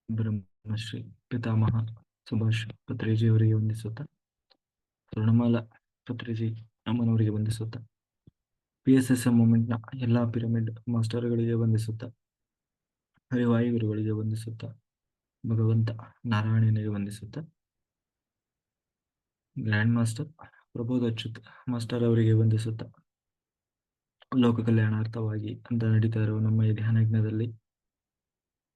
ಬ್ರಹ್ಮಶ್ರೀ ಪಿತಾಮಹ ಸುಭಾಷ್ ಪತ್ರಿಜಿಯವರಿಗೆ ವಂದಿಸುತ್ತಾ, ಸ್ವರ್ಣಮಾಲಾ ಪತ್ರಿಜಿ ಅಮ್ಮನವರಿಗೆ ವಂದಿಸುತ್ತಾ, PSSM ಮೂವ್ಮೆಂಟ್ನ ಎಲ್ಲ pyramid ಮಾಸ್ಟರ್ಗಳಿಗೆ ವಂದಿಸುತ್ತಾ, ಹರಿವಾಯು ಗುರುಗಳಿಗೆ ವಂದಿಸುತ್ತಾ, ಭಗವಂತ ನಾರಾಯಣನಿಗೆ ವಂದಿಸುತ್ತಾ, ಗ್ರ್ಯಾಂಡ್ ಮಾಸ್ಟರ್ ಪ್ರಬೋಧ ಅಚ್ಯುತ್ ಮಾಸ್ಟರ್ ಅವರಿಗೆ ವಂದಿಸುತ್ತಾ, ಲೋಕ ಕಲ್ಯಾಣಾರ್ಥವಾಗಿ ಅಂತ ನಡೀತಾ ಇರುವ ನಮ್ಮ ಈ ಧ್ಯಾನಯಜ್ಞದಲ್ಲಿ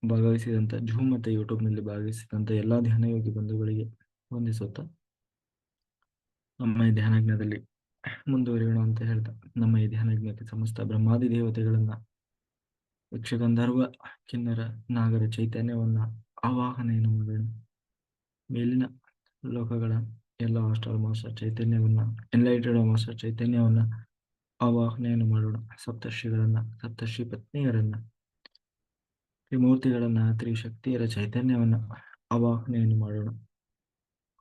ಭಾಗವಹಿಸಿದಂಥ ಜೂಮ್ ಮತ್ತು ಯೂಟ್ಯೂಬ್ನಲ್ಲಿ ಭಾಗವಹಿಸಿದಂಥ ಎಲ್ಲ ಧ್ಯಾನಯೋಗಿ ಬಂಧುಗಳಿಗೆ ವಂದಿಸುತ್ತಾ, ನಮ್ಮ ಈ ಧ್ಯಾನಯಜ್ಞದಲ್ಲಿ ಮುಂದುವರಿಯೋಣ ಅಂತ ಹೇಳ್ತಾ, ನಮ್ಮ ಈ ಧ್ಯಾನಯಜ್ಞಕ್ಕೆ ಸಮಸ್ತ ಬ್ರಹ್ಮಾದಿ ದೇವತೆಗಳನ್ನ, ಯಕ್ಷಗಂಧರ್ವ ಕಿನ್ನರ ನಾಗರ ಚೈತನ್ಯವನ್ನ ಆವಾಹನೆಯನ್ನು ಮಾಡೋಣ. ಮೇಲಿನ ಲೋಕಗಳ ಎಲ್ಲ ಹಾಸ್ಟೆಲ್ ಮಾಸ್ಟರ್ ಚೈತನ್ಯವನ್ನ, ಎನ್ಲೈಟೆಡ್ ಮಾಸ್ಟರ್ ಚೈತನ್ಯವನ್ನ ಆವಾಹನೆಯನ್ನು ಮಾಡೋಣ. ಸಪ್ತರ್ಷಿಗಳನ್ನ, ಸಪ್ತರ್ಷಿ ಪತ್ನಿಯರನ್ನ, ತ್ರಿಮೂರ್ತಿಗಳನ್ನ, ತ್ರಿಶಕ್ತಿಯರ ಚೈತನ್ಯವನ್ನ ಆವಾಹನೆಯನ್ನು ಮಾಡೋಣ.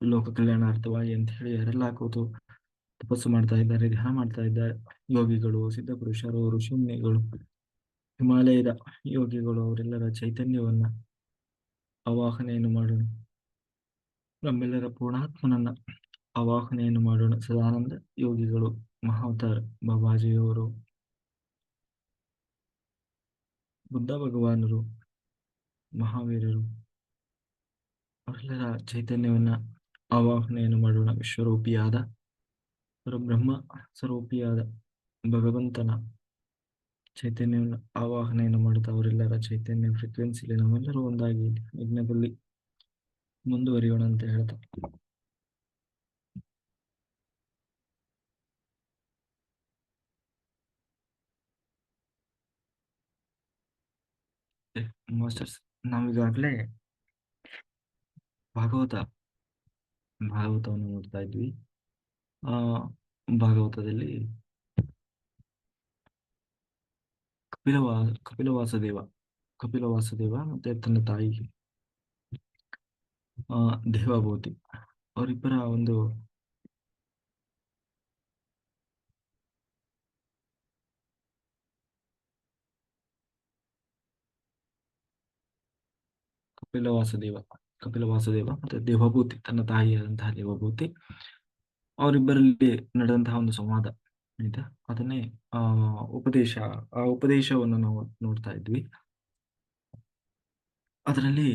ಲೋಕ ಕಲ್ಯಾಣಾರ್ಥವಾಗಿ ಅಂತ ಹೇಳಿ ಯಾರೆಲ್ಲ ಕೂತು ತಪಸ್ಸು ಮಾಡ್ತಾ ಇದ್ದಾರೆ, ಧ್ಯಾನ ಮಾಡ್ತಾ ಇದ್ದಾರೆ, ಯೋಗಿಗಳು, ಸಿದ್ಧಪುರುಷರು, ಋಷಿಮುನಿಗಳು, ಹಿಮಾಲಯದ ಯೋಗಿಗಳು, ಅವರೆಲ್ಲರ ಚೈತನ್ಯವನ್ನ ಆವಾಹನೆಯನ್ನು ಮಾಡೋಣ. ನಮ್ಮೆಲ್ಲರ ಪೂರ್ಣಾತ್ಮನನ್ನ ಆವಾಹನೆಯನ್ನು ಮಾಡೋಣ. ಸದಾನಂದ ಯೋಗಿಗಳು, ಮಹಾವತಾರ್ ಬಾಬಾಜಿಯವರು, ಬುದ್ಧ ಭಗವಾನರು, ಮಹಾವೀರರು, ಅವರೆಲ್ಲರ ಚೈತನ್ಯವನ್ನ ಆವಾಹನೆಯನ್ನು ಮಾಡೋಣ. ವಿಶ್ವರೂಪಿಯಾದ ಪರಬ್ರಹ್ಮ ಸ್ವರೂಪಿಯಾದ ಭಗವಂತನ ಚೈತನ್ಯವನ್ನು ಆವಾಹನೆಯನ್ನು ಮಾಡುತ್ತಾ, ಅವರೆಲ್ಲರ ಚೈತನ್ಯ ಫ್ರೀಕ್ವೆನ್ಸಿಲಿ ನಾವೆಲ್ಲರೂ ಒಂದಾಗಿ ಯಜ್ಞದಲ್ಲಿ ಮುಂದುವರಿಯೋಣ ಅಂತ ಹೇಳ್ತಾ, ಮಾಸ್ಟರ್ಸ್ ನಾವೀಗಾಗಲೇ ಭಾಗವತ ಭಾಗವತವನ್ನು ನೋಡ್ತಾ ಇದ್ವಿ. ಆ ಭಾಗವತದಲ್ಲಿ ಕಪಿಲವಾಸದೇವ ಕಪಿಲವಾಸದೇವ ಮತ್ತೆ ತನ್ನ ತಾಯಿ ದೇವಾಭೂತಿ ಅವರಿಬ್ಬರ ಒಂದು ಕಪಿಲವಾಸದೇವ ಕಪಿಲವಾಸದೇವ ಮತ್ತೆ ದೇವಭೂತಿ, ತನ್ನ ತಾಯಿಯಾದಂತಹ ದೇವಭೂತಿ, ಅವರಿಬ್ಬರಲ್ಲಿ ನಡೆದಂತಹ ಒಂದು ಸಂವಾದ ಆಯ್ತಾ, ಅದನ್ನೇ ಆ ಉಪದೇಶ ಆ ಉಪದೇಶವನ್ನು ನಾವು ನೋಡ್ತಾ ಇದ್ವಿ. ಅದರಲ್ಲಿ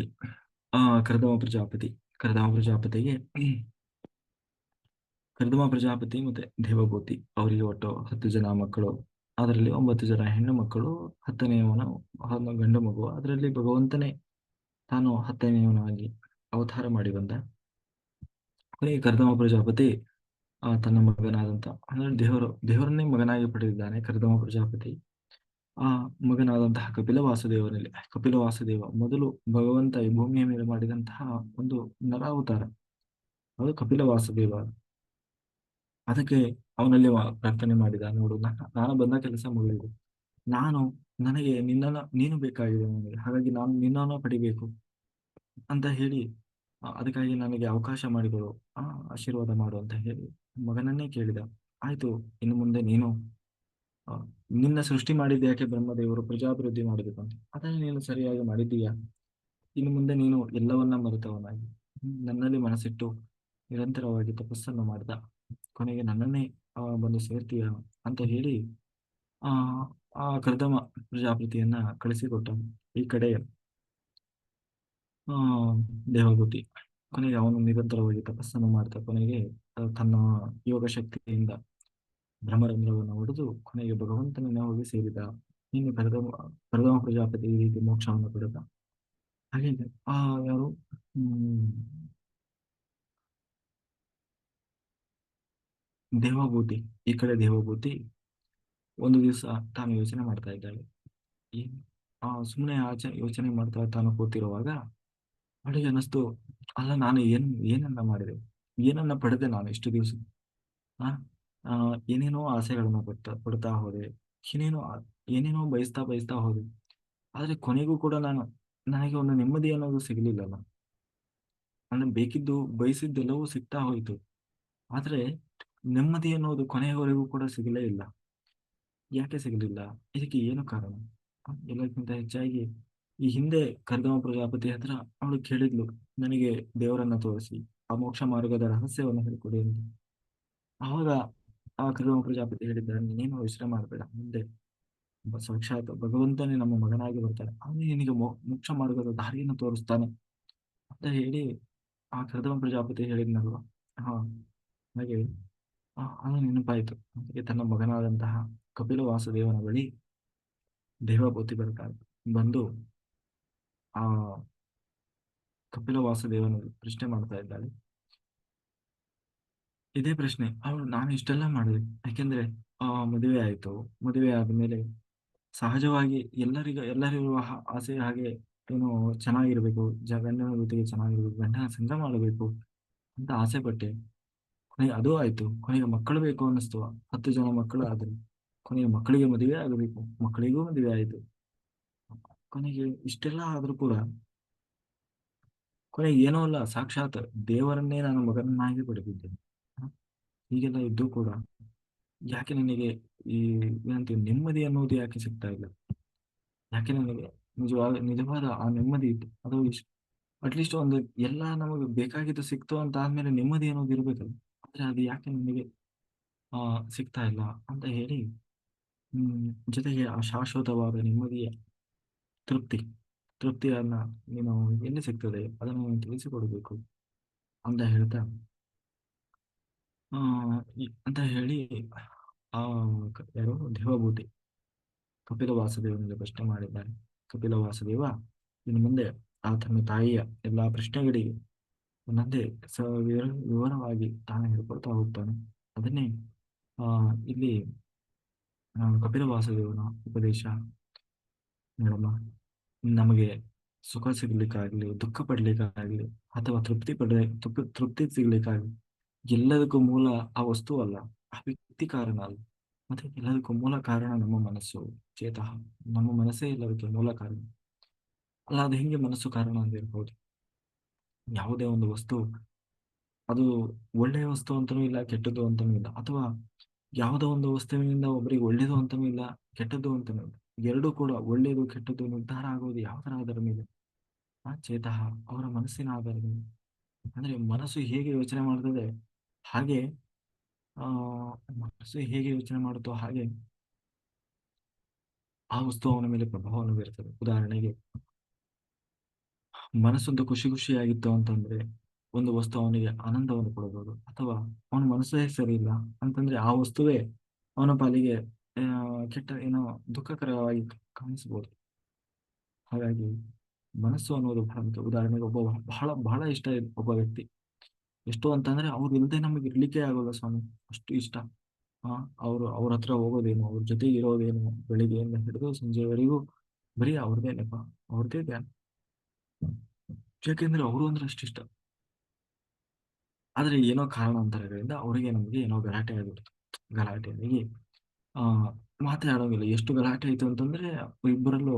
ಕರ್ದಮ ಪ್ರಜಾಪತಿ ಕರ್ದಮ ಪ್ರಜಾಪತಿಗೆ ಕರ್ದಮ ಪ್ರಜಾಪತಿ ಮತ್ತೆ ದೇವಭೂತಿ ಅವರಿಗೆ ಒಟ್ಟು 10 ಜನ ಮಕ್ಕಳು. ಅದರಲ್ಲಿ 9 ಜನ ಹೆಣ್ಣು ಮಕ್ಕಳು, 10ನೇಯವನ ಗಂಡು ಮಗು. ಅದರಲ್ಲಿ ಭಗವಂತನೇ ತಾನು 10ನೇಯವನಾಗಿ ಅವತಾರ ಮಾಡಿ ಬಂದ. ಕೊನೆಗೆ ಕರ್ದಮ ಪ್ರಜಾಪತಿ ತನ್ನ ಮಗನಾದಂತ, ಅಂದ್ರೆ ದೇವರನ್ನೇ ಮಗನಾಗಿ ಪಡೆದಿದ್ದಾನೆ ಕರ್ದಮ ಪ್ರಜಾಪತಿ. ಆ ಮಗನಾದಂತಹ ಕಪಿಲ ವಾಸುದೇವ ಮೊದಲು ಭಗವಂತ ಈ ಭೂಮಿಯ ಮೇಲೆ ಮಾಡಿದಂತಹ ಒಂದು ನರಾವತಾರ, ಅದು ಕಪಿಲ ವಾಸುದೇವ. ಅದಕ್ಕೆ ಅವನಲ್ಲಿ ಪ್ರಾರ್ಥನೆ ಮಾಡಿದ, ನೋಡು ನಾನು ಬಂದ ಕೆಲಸ ಮುಗಿದಿದೆ, ನಾನು ನನಗೆ ನೀನು ಬೇಕಾಗಿದೆ ನನಗೆ, ಹಾಗಾಗಿ ನಾನು ನಿನ್ನನ್ನು ಪಡಿಬೇಕು ಅಂತ ಹೇಳಿ, ಅದಕ್ಕಾಗಿ ನನಗೆ ಅವಕಾಶ ಮಾಡಿಕೊಡು, ಆಶೀರ್ವಾದ ಮಾಡು ಅಂತ ಹೇಳಿ ಮಗನನ್ನೇ ಕೇಳಿದ. ಆಯ್ತು, ಇನ್ನು ಮುಂದೆ ನೀನು ನಿನ್ನ ಸೃಷ್ಟಿ ಮಾಡಿದ್ದೆ ಯಾಕೆ ಬ್ರಹ್ಮದೇವರು ಪ್ರಜಾಭಿವೃದ್ಧಿ ಮಾಡಬೇಕು ಅಂತ, ಅದನ್ನು ನೀನು ಸರಿಯಾಗಿ ಮಾಡಿದ್ದೀಯಾ, ಇನ್ನು ಮುಂದೆ ನೀನು ಎಲ್ಲವನ್ನ ಮರೆತವನಾಗಿ ನನ್ನಲ್ಲಿ ಮನಸ್ಸಿಟ್ಟು ನಿರಂತರವಾಗಿ ತಪಸ್ಸನ್ನು ಮಾಡಿದ, ಕೊನೆಗೆ ನನ್ನನ್ನೇ ಬಂದು ಸೇರ್ತೀಯ ಅಂತ ಹೇಳಿ ಆ ಆ ಕರ್ದಮ ಪ್ರಜಾಪತಿಯನ್ನ ಕಳಿಸಿಕೊಟ್ಟ. ಈ ಕಡೆ ಆ ದೇವಭೂತಿ ಕೊನೆಗೆ ಅವನು ನಿರಂತರವಾಗಿ ತಪಸ್ಸನ್ನು ಮಾಡ್ತಾ, ಕೊನೆಗೆ ತನ್ನ ಯೋಗ ಶಕ್ತಿಯಿಂದ ಬ್ರಹ್ಮರಂಧ್ರವನ್ನು ಹೊಡೆದು ಕೊನೆಗೆ ಭಗವಂತನನ್ನ ಹೋಗಿ ಸೇರಿದ. ನೀನು ಕರ್ದಮ ಪ್ರಜಾಪತಿ ಈ ರೀತಿ ಮೋಕ್ಷವನ್ನು ಪಡೆದ. ಹಾಗೆ ಆ ಯಾರು ಹ್ಮ್ ದೇವಭೂತಿ, ಈ ಕಡೆ ದೇವಭೂತಿ ಒಂದು ದಿವಸ ತಾನು ಯೋಚನೆ ಮಾಡ್ತಾ ಇದ್ದಾಳೆ. ಈ ಸುಮ್ಮನೆ ಯೋಚನೆ ಮಾಡ್ತಾ ತಾನು ಕೂತಿರುವಾಗ ಅವಳಿಗೆ ಅನ್ನಿಸ್ತು, ಅಲ್ಲ ನಾನು ಏನನ್ನ ಮಾಡಿದೆ, ಏನನ್ನ ಪಡೆದೆ ನಾನು ಇಷ್ಟು ದಿವಸ. ಆ ಆ, ಏನೇನೋ ಆಸೆಗಳನ್ನ ಪಡ್ತಾ ಹೋದೆ, ಏನೇನೋ ಏನೇನೋ ಬಯಸ್ತಾ ಬಯಸ್ತಾ ಹೋದೆ, ಆದ್ರೆ ಕೊನೆಗೂ ಕೂಡ ನನಗೆ ಒಂದು ನೆಮ್ಮದಿ ಅನ್ನೋದು ಸಿಗಲಿಲ್ಲಲ್ಲ. ನಾನು ಬೇಕಿದ್ದು ಬಯಸಿದ್ದೆಲ್ಲವೂ ಸಿಗ್ತಾ ಹೋಯ್ತು, ಆದ್ರೆ ನೆಮ್ಮದಿ ಅನ್ನೋದು ಕೊನೆಯವರೆಗೂ ಕೂಡ ಸಿಗಲೇ ಇಲ್ಲ. ಯಾಕೆ ಸಿಗಲಿಲ್ಲ? ಇದಕ್ಕೆ ಏನು ಕಾರಣ? ಎಲ್ಲಕ್ಕಿಂತ ಹೆಚ್ಚಾಗಿ ಈ ಹಿಂದೆ ಕರ್ದಮ ಪ್ರಜಾಪತಿ ಹತ್ರ ಅವಳು ಕೇಳಿದ್ಲು, ನನಗೆ ದೇವರನ್ನ ತೋರಿಸಿ ಆ ಮೋಕ್ಷ ಮಾರ್ಗದ ರಹಸ್ಯವನ್ನು ಹೇಳ್ಕೊಡಿ ಅಂತ. ಆವಾಗ ಆ ಕರ್ದಮ ಪ್ರಜಾಪತಿ ಹೇಳಿದ್ದಾರೆ, ನೀನೇನು ಯೋಚನೆ ಮಾಡಬೇಡ, ಮುಂದೆ ಸಾಕ್ಷಾತ್ ಭಗವಂತನೇ ನಮ್ಮ ಮಗನಾಗಿ ಬರ್ತಾನೆ, ಅವನೇ ನಿನಗೆ ಮೋಕ್ಷ ಮಾರ್ಗದ ದಾರಿಯನ್ನು ತೋರಿಸ್ತಾನೆ ಅಂತ ಹೇಳಿ ಆ ಕರ್ದಮ ಪ್ರಜಾಪತಿ ಹೇಳಿದ್ನಲ್ವ. ಹಾ, ಹಾಗೆ ಅದು ನೆನಪಾಯಿತು. ಅದಕ್ಕೆ ತನ್ನ ಮಗನಾದಂತಹ ಕಪಿಲ ವಾಸುದೇವನ ಬಳಿ ದೇವಭೂತಿ ಬರ್ತಾನೆ. ಬಂದು ಆ ಕಪಿಲ ವಾಸುದೇವನು ಪ್ರಶ್ನೆ ಮಾಡ್ತಾ ಇದ್ದಾಳೆ. ಇದೇ ಪ್ರಶ್ನೆ ಅವಳು, ನಾನು ಇಷ್ಟೆಲ್ಲ ಮಾಡಿದೆ ಯಾಕೆಂದ್ರೆ ಮದುವೆ ಆಯ್ತು. ಮದುವೆ ಆದ್ಮೇಲೆ ಸಹಜವಾಗಿ ಎಲ್ಲರಿರುವ ಆಸೆ ಹಾಗೆ, ಏನು ಚೆನ್ನಾಗಿರ್ಬೇಕು, ಗಂಡನ ಜೊತೆಗೆ ಚೆನ್ನಾಗಿರ್ಬೇಕು, ಗಂಡನ ಸಂಗ ಮಾಡಬೇಕು ಅಂತ ಆಸೆ ಪಟ್ಟೆ. ಕೊನೆಗೆ ಅದೂ ಆಯ್ತು. ಕೊನೆಗೆ ಮಕ್ಕಳು ಬೇಕು ಅನ್ನಿಸ್ತು. 10 ಜನ ಮಕ್ಕಳು ಆದ್ರು. ಕೊನೆಗೆ ಮಕ್ಕಳಿಗೆ ಮದುವೆ ಆಗಬೇಕು, ಮಕ್ಕಳಿಗೂ ಮದುವೆ ಆಯ್ತು. ಕೊನೆಗೆ ಇಷ್ಟೆಲ್ಲ ಆದ್ರೂ ಕೂಡ ಕೊನೆಗೆ ಏನೋ ಅಲ್ಲ, ಸಾಕ್ಷಾತ್ ದೇವರನ್ನೇ ನಾನು ಮಗನನ್ನಾಗಿ ಪಡೆದಿದ್ದೇನೆ. ಹ? ಹೀಗೆಲ್ಲ ಇದ್ದು ಕೂಡ ಯಾಕೆ ನನಗೆ ಈ ಏನಂತೀವಿ ನೆಮ್ಮದಿ ಅನ್ನೋದು ಯಾಕೆ ಸಿಗ್ತಾ ಇಲ್ಲ? ಯಾಕೆ ನನಗೆ ನಿಜವಾದ ಆ ನೆಮ್ಮದಿ ಇತ್ತು ಅದು ಅಟ್ಲೀಸ್ಟ್ ಒಂದು ಎಲ್ಲ ನಮಗೆ ಬೇಕಾಗಿದ್ದು ಸಿಕ್ತು ಅಂತ ಆದ್ಮೇಲೆ ನೆಮ್ಮದಿ ಅನ್ನೋದು ಇರ್ಬೇಕಲ್ಲ. ಆದ್ರೆ ಅದು ಯಾಕೆ ನನಗೆ ಆ ಸಿಗ್ತಾ ಇಲ್ಲ ಅಂತ ಹೇಳಿ, ಹ್ಮ್ ಜೊತೆಗೆ ಆ ಶಾಶ್ವತವಾದ ನೆಮ್ಮದಿಯ ತೃಪ್ತಿ ತೃಪ್ತಿಯನ್ನ ನೀನು ಎಲ್ಲಿ ಸಿಗ್ತದೆ ಅದನ್ನು ನೀನು ತಿಳಿಸಿಕೊಡ್ಬೇಕು ಅಂತ ಹೇಳ್ತಾ, ಆ ಅಂತ ಹೇಳಿ ಆ ಯಾರು ದೇವಭೂತಿ ಕಪಿಲ ವಾಸುದೇವನಿಗೆ ಪ್ರಶ್ನೆ ಮಾಡಿದ್ದಾರೆ. ಕಪಿಲ ವಾಸುದೇವ ಇನ್ನು ಮುಂದೆ ಆತನ ತಾಯಿಯ ಎಲ್ಲಾ ಪ್ರಶ್ನೆಗಳಿಗೆ ಒಂದೊಂದೇ ವಿವರವಾಗಿ ತಾನೇ ಹೇಳ್ಕೊಳ್ತಾ ಹೋಗ್ತಾನೆ. ಅದನ್ನೇ ಆ ಇಲ್ಲಿ ಕಪಿಲ ವಾಸುದೇವನ ಉಪದೇಶ ನೋಡಮ್ಮ. ನಮಗೆ ಸುಖ ಸಿಗ್ಲಿಕ್ಕಾಗ್ಲಿ, ದುಃಖ ಪಡ್ಲಿಕ್ಕಾಗ್ಲಿ, ಅಥವಾ ತೃಪ್ತಿ ಸಿಗ್ಲಿಕ್ಕಾಗ್ಲಿ, ಎಲ್ಲದಕ್ಕೂ ಮೂಲ ಆ ವಸ್ತು ಅಲ್ಲ, ಆ ವ್ಯಕ್ತಿ ಕಾರಣ ಅಲ್ಲ. ಮತ್ತೆ ಎಲ್ಲದಕ್ಕೂ ಮೂಲ ಕಾರಣ ನಮ್ಮ ಮನಸ್ಸು, ಚೇತಃ. ನಮ್ಮ ಮನಸ್ಸೇ ಎಲ್ಲದಕ್ಕೆ ಮೂಲ ಕಾರಣ. ಅಲ್ಲ, ಅದು ಹೆಂಗೆ ಮನಸ್ಸು ಕಾರಣ ಅಂತ ಇರ್ಬೋದು? ಯಾವುದೇ ಒಂದು ವಸ್ತು ಅದು ಒಳ್ಳೆಯ ವಸ್ತು ಅಂತನೂ ಇಲ್ಲ, ಕೆಟ್ಟದ್ದು ಅಂತನೂ ಇಲ್ಲ. ಅಥವಾ ಯಾವುದೋ ಒಂದು ವಸ್ತುವಿನಿಂದ ಒಬ್ಬರಿಗೆ ಒಳ್ಳೇದು ಅಂತನೂ ಇಲ್ಲ, ಕೆಟ್ಟದ್ದು ಅಂತನೂ ಇಲ್ಲ. ಎರಡೂ ಕೂಡ ಒಳ್ಳೇದು ಕೆಟ್ಟದ್ದು ನಿರ್ಧಾರ ಆಗೋದು ಯಾವುದರ ಆಧಾರದ ಮೇಲೆ? ಆ ಚೇತಃ, ಅವರ ಮನಸ್ಸಿನ ಆಧಾರದ ಮೇಲೆ. ಅಂದ್ರೆ ಮನಸ್ಸು ಹೇಗೆ ಯೋಚನೆ ಮಾಡ್ತದೆ ಹಾಗೆ, ಆ ಮನಸ್ಸು ಹೇಗೆ ಯೋಚನೆ ಮಾಡುತ್ತೋ ಹಾಗೆ ಆ ವಸ್ತು ಅವನ ಮೇಲೆ ಪ್ರಭಾವವನ್ನು ಬೀರ್ತದೆ. ಉದಾಹರಣೆಗೆ, ಮನಸ್ಸೊಂದು ಖುಷಿ ಖುಷಿಯಾಗಿತ್ತು ಅಂತಂದ್ರೆ ಒಂದು ವಸ್ತು ಅವನಿಗೆ ಆನಂದವನ್ನು ಕೊಡಬಹುದು. ಅಥವಾ ಅವನ ಮನಸ್ಸೇ ಸರಿ ಇಲ್ಲ ಅಂತಂದ್ರೆ ಆ ವಸ್ತುವೇ ಅವನ ಪಾಲಿಗೆ ಕೆಟ್ಟ ಏನೋ ದುಃಖಕರವಾಗಿ ಕಾಣಿಸಬಹುದು. ಹಾಗಾಗಿ ಮನಸ್ಸು ಅನ್ನೋದು ಬಹಳ ಮುಖ್ಯ. ಉದಾಹರಣೆಗೆ ಒಬ್ಬ ಬಹಳ ಬಹಳ ಇಷ್ಟ ಒಬ್ಬ ವ್ಯಕ್ತಿ, ಎಷ್ಟು ಅಂತಂದ್ರೆ ಅವ್ರು ಇಲ್ಲದೆ ನಮಗೆ ಇರ್ಲಿಕ್ಕೆ ಆಗೋಲ್ಲ ಸ್ವಾಮಿ, ಅಷ್ಟು ಇಷ್ಟ. ಅವ್ರ ಹತ್ರ ಹೋಗೋದೇನು, ಅವ್ರ ಜೊತೆಗೆ ಇರೋದೇನು, ಬೆಳಿಗ್ಗೆಯಿಂದ ಹಿಡಿದು ಸಂಜೆವರೆಗೂ ಬರೀ ಅವ್ರದೇ ನೆಪ, ಅವ್ರದೇ ಧ್ಯಾನ. ಯಾಕೆಂದ್ರೆ ಅವರು ಅಂದ್ರೆ ಅಷ್ಟು ಇಷ್ಟ. ಆದ್ರೆ ಏನೋ ಕಾರಣಾಂತರಗಳಿಂದ ಅವರಿಗೆ ನಮಗೆ ಏನೋ ಗಲಾಟೆ ಆಗಿಬಿಡ್ತು. ಗಲಾಟೆ ಆಗಿ ಆ ಮಾತಾಡೋಂಗಿಲ್ಲ. ಎಷ್ಟು ಗಲಾಟೆ ಆಯ್ತು ಅಂತಂದ್ರೆ ಇಬ್ಬರಲ್ಲೂ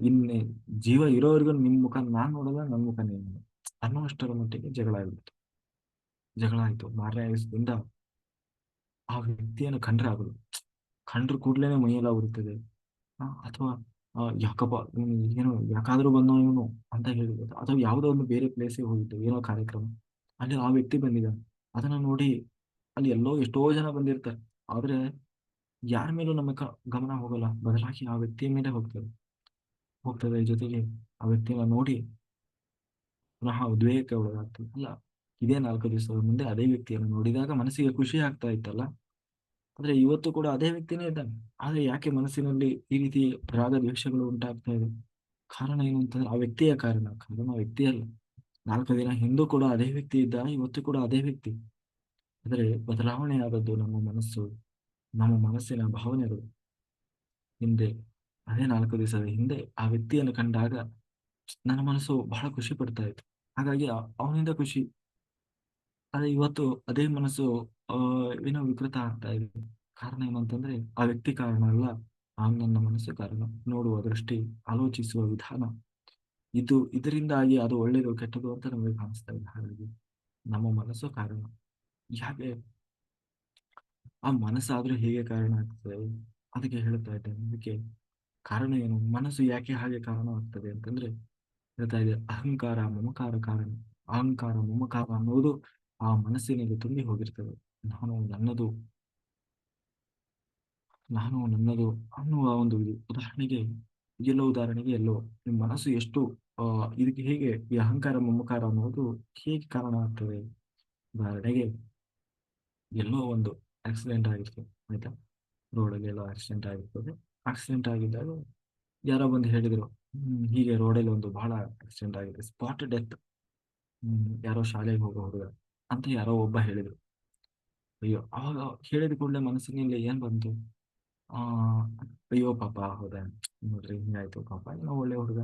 ಇನ್ನೇ ಜೀವ ಇರೋವರೆಗೂ ನಿಮ್ ಮುಖ ನಾನ್ ನೋಡಲ್ಲ, ನನ್ ಮುಖ ನೀನ್ ನೋಡಲ್ಲ ಅನ್ನೋಷ್ಟರ ಮಟ್ಟಿಗೆ ಜಗಳ ಆಗ್ಬಿಡ್ತು. ಜಗಳ ಆಯ್ತು. ಮಾರನೇ ದಿವಸದಿಂದ ಆ ವ್ಯಕ್ತಿಯನ್ನು ಕಂಡ್ರೆ ಆಗಲು, ಕಂಡ್ರು ಕೂಡ್ಲೇನೆ ಮೈಯೆಲ್ಲ ಉರಿತದೆ. ಅಥವಾ ಯಾಕಪ್ಪ ಏನು ಯಾಕಾದ್ರೂ ಬಂದೋ ಇವನು ಅಂತ ಹೇಳಿದ್ರು. ಅಥವಾ ಯಾವುದೋ ಒಂದು ಬೇರೆ ಪ್ಲೇಸಿಗೆ ಹೋಗಿದ್ದು, ಏನೋ ಕಾರ್ಯಕ್ರಮ, ಅಲ್ಲಿ ಆ ವ್ಯಕ್ತಿ ಬಂದಿದ್ದಾನೆ. ಅದನ್ನ ನೋಡಿ ಅಲ್ಲಿ ಎಷ್ಟೋ ಜನ ಬಂದಿರ್ತಾರೆ. ಆದ್ರೆ ಯಾರ ಮೇಲೂ ನಮ್ಮ ಗಮನ ಹೋಗಲ್ಲ, ಬದಲಾಗಿ ಆ ವ್ಯಕ್ತಿಯ ಮೇಲೆ ಹೋಗ್ತದೆ. ಜೊತೆಗೆ ಆ ವ್ಯಕ್ತಿನ ನೋಡಿ ಪುನಃ ಉದ್ವೇಗಕ್ಕೆ ಒಳಗಾಗ್ತದೆ. ಅಲ್ಲ, ಇದೇ 4 ದಿವಸದ ಮುಂದೆ ಅದೇ ವ್ಯಕ್ತಿಯನ್ನು ನೋಡಿದಾಗ ಮನಸ್ಸಿಗೆ ಖುಷಿ ಆಗ್ತಾ ಇತ್ತಲ್ಲ, ಆದ್ರೆ ಇವತ್ತು ಕೂಡ ಅದೇ ವ್ಯಕ್ತಿನೇ ಇದ್ದಾನೆ. ಆದ್ರೆ ಯಾಕೆ ಮನಸ್ಸಿನಲ್ಲಿ ಈ ರೀತಿ ರಾಗ ದ್ವೇಷಗಳು ಉಂಟಾಗ್ತಾ ಇದೆ? ಕಾರಣ ಏನು ಅಂತಂದ್ರೆ ಆ ವ್ಯಕ್ತಿಯ ಕಾರಣ ವ್ಯಕ್ತಿ ಅಲ್ಲ. 4 ದಿನ ಹಿಂದೂ ಕೂಡ ಅದೇ ವ್ಯಕ್ತಿ ಇದ್ದ, ಇವತ್ತು ಕೂಡ ಅದೇ ವ್ಯಕ್ತಿ. ಆದರೆ ಬದಲಾವಣೆ ಆದದ್ದು ನಮ್ಮ ಮನಸ್ಸು, ನಮ್ಮ ಮನಸ್ಸಿನ ಭಾವನೆಗಳು. ಹಿಂದೆ ಅದೇ 4 ದಿವಸದ ಹಿಂದೆ ಆ ವ್ಯಕ್ತಿಯನ್ನು ಕಂಡಾಗ ನನ್ನ ಮನಸ್ಸು ಬಹಳ ಖುಷಿ ಪಡ್ತಾ ಇತ್ತು. ಹಾಗಾಗಿ ಅವನಿಂದ ಖುಷಿ. ಆದ್ರೆ ಇವತ್ತು ಅದೇ ಮನಸ್ಸು ಆ ಏನೋ ವಿಕೃತ ಆಗ್ತಾ ಇದೆ. ಕಾರಣ ಏನು ಅಂತಂದ್ರೆ ಆ ವ್ಯಕ್ತಿ ಕಾರಣ ಅಲ್ಲ, ನನ್ನ ಮನಸ್ಸು ಕಾರಣ. ನೋಡುವ ದೃಷ್ಟಿ, ಆಲೋಚಿಸುವ ವಿಧಾನ, ಇದರಿಂದಾಗಿ ಅದು ಒಳ್ಳೇದು ಕೆಟ್ಟದು ಅಂತ ನಮಗೆ ಕಾಣಿಸ್ತಾ ಇದೆ. ಹಾಗಾಗಿ ನಮ್ಮ ಮನಸ್ಸು ಕಾರಣ. ಯಾಕೆ ಆ ಮನಸ್ಸಾದ್ರೂ ಹೇಗೆ ಕಾರಣ ಆಗ್ತದೆ? ಅದಕ್ಕೆ ಹೇಳ್ತಾ ಇದ್ದೇನೆ. ಅದಕ್ಕೆ ಕಾರಣ ಏನು? ಮನಸ್ಸು ಯಾಕೆ ಹಾಗೆ ಕಾರಣವಾಗ್ತದೆ ಅಂತಂದ್ರೆ, ಹೇಳ್ತಾ ಇದೆ ಅಹಂಕಾರ ಮಮಕಾರ ಕಾರಣ. ಅಹಂಕಾರ ಮಮಕಾರ ಅನ್ನೋದು ಆ ಮನಸ್ಸಿನಲ್ಲಿ ತುಂಬಿ ಹೋಗಿರ್ತದೆ. ನಾನು ನನ್ನದು, ನಾನು ನನ್ನದು ಅನ್ನುವ ಒಂದು ಇದು. ಉದಾಹರಣೆಗೆ, ಎಲ್ಲೋ ನಿಮ್ಮ ಮನಸ್ಸು ಎಷ್ಟು ಇದಕ್ಕೆ ಹೇಗೆ ಈ ಅಹಂಕಾರ ಮಮಕಾರ ಅನ್ನೋದು ಹೇಗೆ ಕಾರಣ ಆಗ್ತದೆ? ಉದಾಹರಣೆಗೆ, ಎಲ್ಲೋ ಒಂದು ಆಕ್ಸಿಡೆಂಟ್ ಆಗಿರ್ತದೆ, ಆಯ್ತಾ? ರೋಡಲ್ಲಿ ಎಲ್ಲೋ ಆಕ್ಸಿಡೆಂಟ್ ಆಗಿರ್ತದೆ. ಆಕ್ಸಿಡೆಂಟ್ ಆಗಿದ್ದಾಗ ಯಾರೋ ಬಂದು ಹೇಳಿದ್ರು, ಹೀಗೆ ರೋಡಲ್ಲಿ ಒಂದು ಬಹಳ ಆಕ್ಸಿಡೆಂಟ್ ಆಗಿದೆ, ಸ್ಪಾಟ್ ಡೆತ್, ಯಾರೋ ಶಾಲೆಗೆ ಹೋಗೋ ಹುಡುಗ ಅಂತ ಯಾರೋ ಒಬ್ಬ ಹೇಳಿದ್ರು. ಅಯ್ಯೋ, ಅವಾಗ ಹೇಳಿದ ಕೂಡಲೇ ಮನಸ್ಸಿನಲ್ಲಿ ಏನ್ ಬಂತು? ಆ ಅಯ್ಯೋ ಪಾಪ, ಹೌದಾ, ನೋಡ್ರಿ ಹಿಂಗಾಯ್ತು ಪಾಪ, ಏನೋ ಒಳ್ಳೆ ಹುಡುಗ,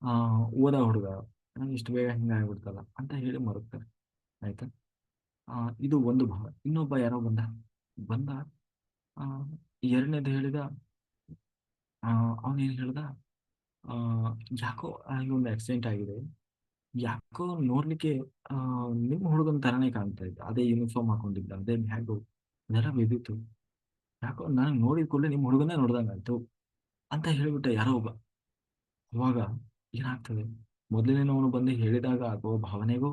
ಆ ಓದ ಹುಡುಗ, ಇಷ್ಟು ಬೇಗ ಹಿಂಗಾಗ್ಬಿಡ್ತಲ್ಲ ಅಂತ ಹೇಳಿ ಮರುತ್ತಾರೆ. ಆಯ್ತಾ? ಇದು ಒಂದು ಭಾವ. ಇನ್ನೊಬ್ಬ ಯಾರೋ ಬಂದ ಬಂದ ಆ ಎರಡನೇದು ಹೇಳಿದ. ಅವನೇನ್ ಹೇಳ್ದ? ಆ ಯಾಕೋ ಹಾಗೆ ಒಂದು ಆಕ್ಸಿಡೆಂಟ್ ಆಗಿದೆ, ಯಾಕೋ ನೋಡ್ಲಿಕ್ಕೆ ಆ ನಿಮ್ಮ ಹುಡುಗನ ತರಾನೇ ಕಾಣ್ತಾ ಇದ್ದ, ಅದೇ ಯೂನಿಫಾರ್ಮ್ ಹಾಕೊಂಡಿದ್ದ, ಅದೇ ಬ್ಯಾಗು, ಅದೆಲ್ಲ ಬಿದ್ದಿತ್ತು, ಯಾಕೋ ನನಗೆ ನೋಡಿದ ಕೂಡಲೇ ನಿಮ್ಮ ಹುಡುಗನೇ ನೋಡ್ದಂಗಾಯ್ತು ಅಂತ ಹೇಳ್ಬಿಟ್ಟ ಯಾರೋ ಒಬ್ಬ. ಅವಾಗ ಏನಾಗ್ತದೆ? ಮೊದಲನೇನವನು ಬಂದು ಹೇಳಿದಾಗ ಆಗುವ ಭಾವನೆಗೂ,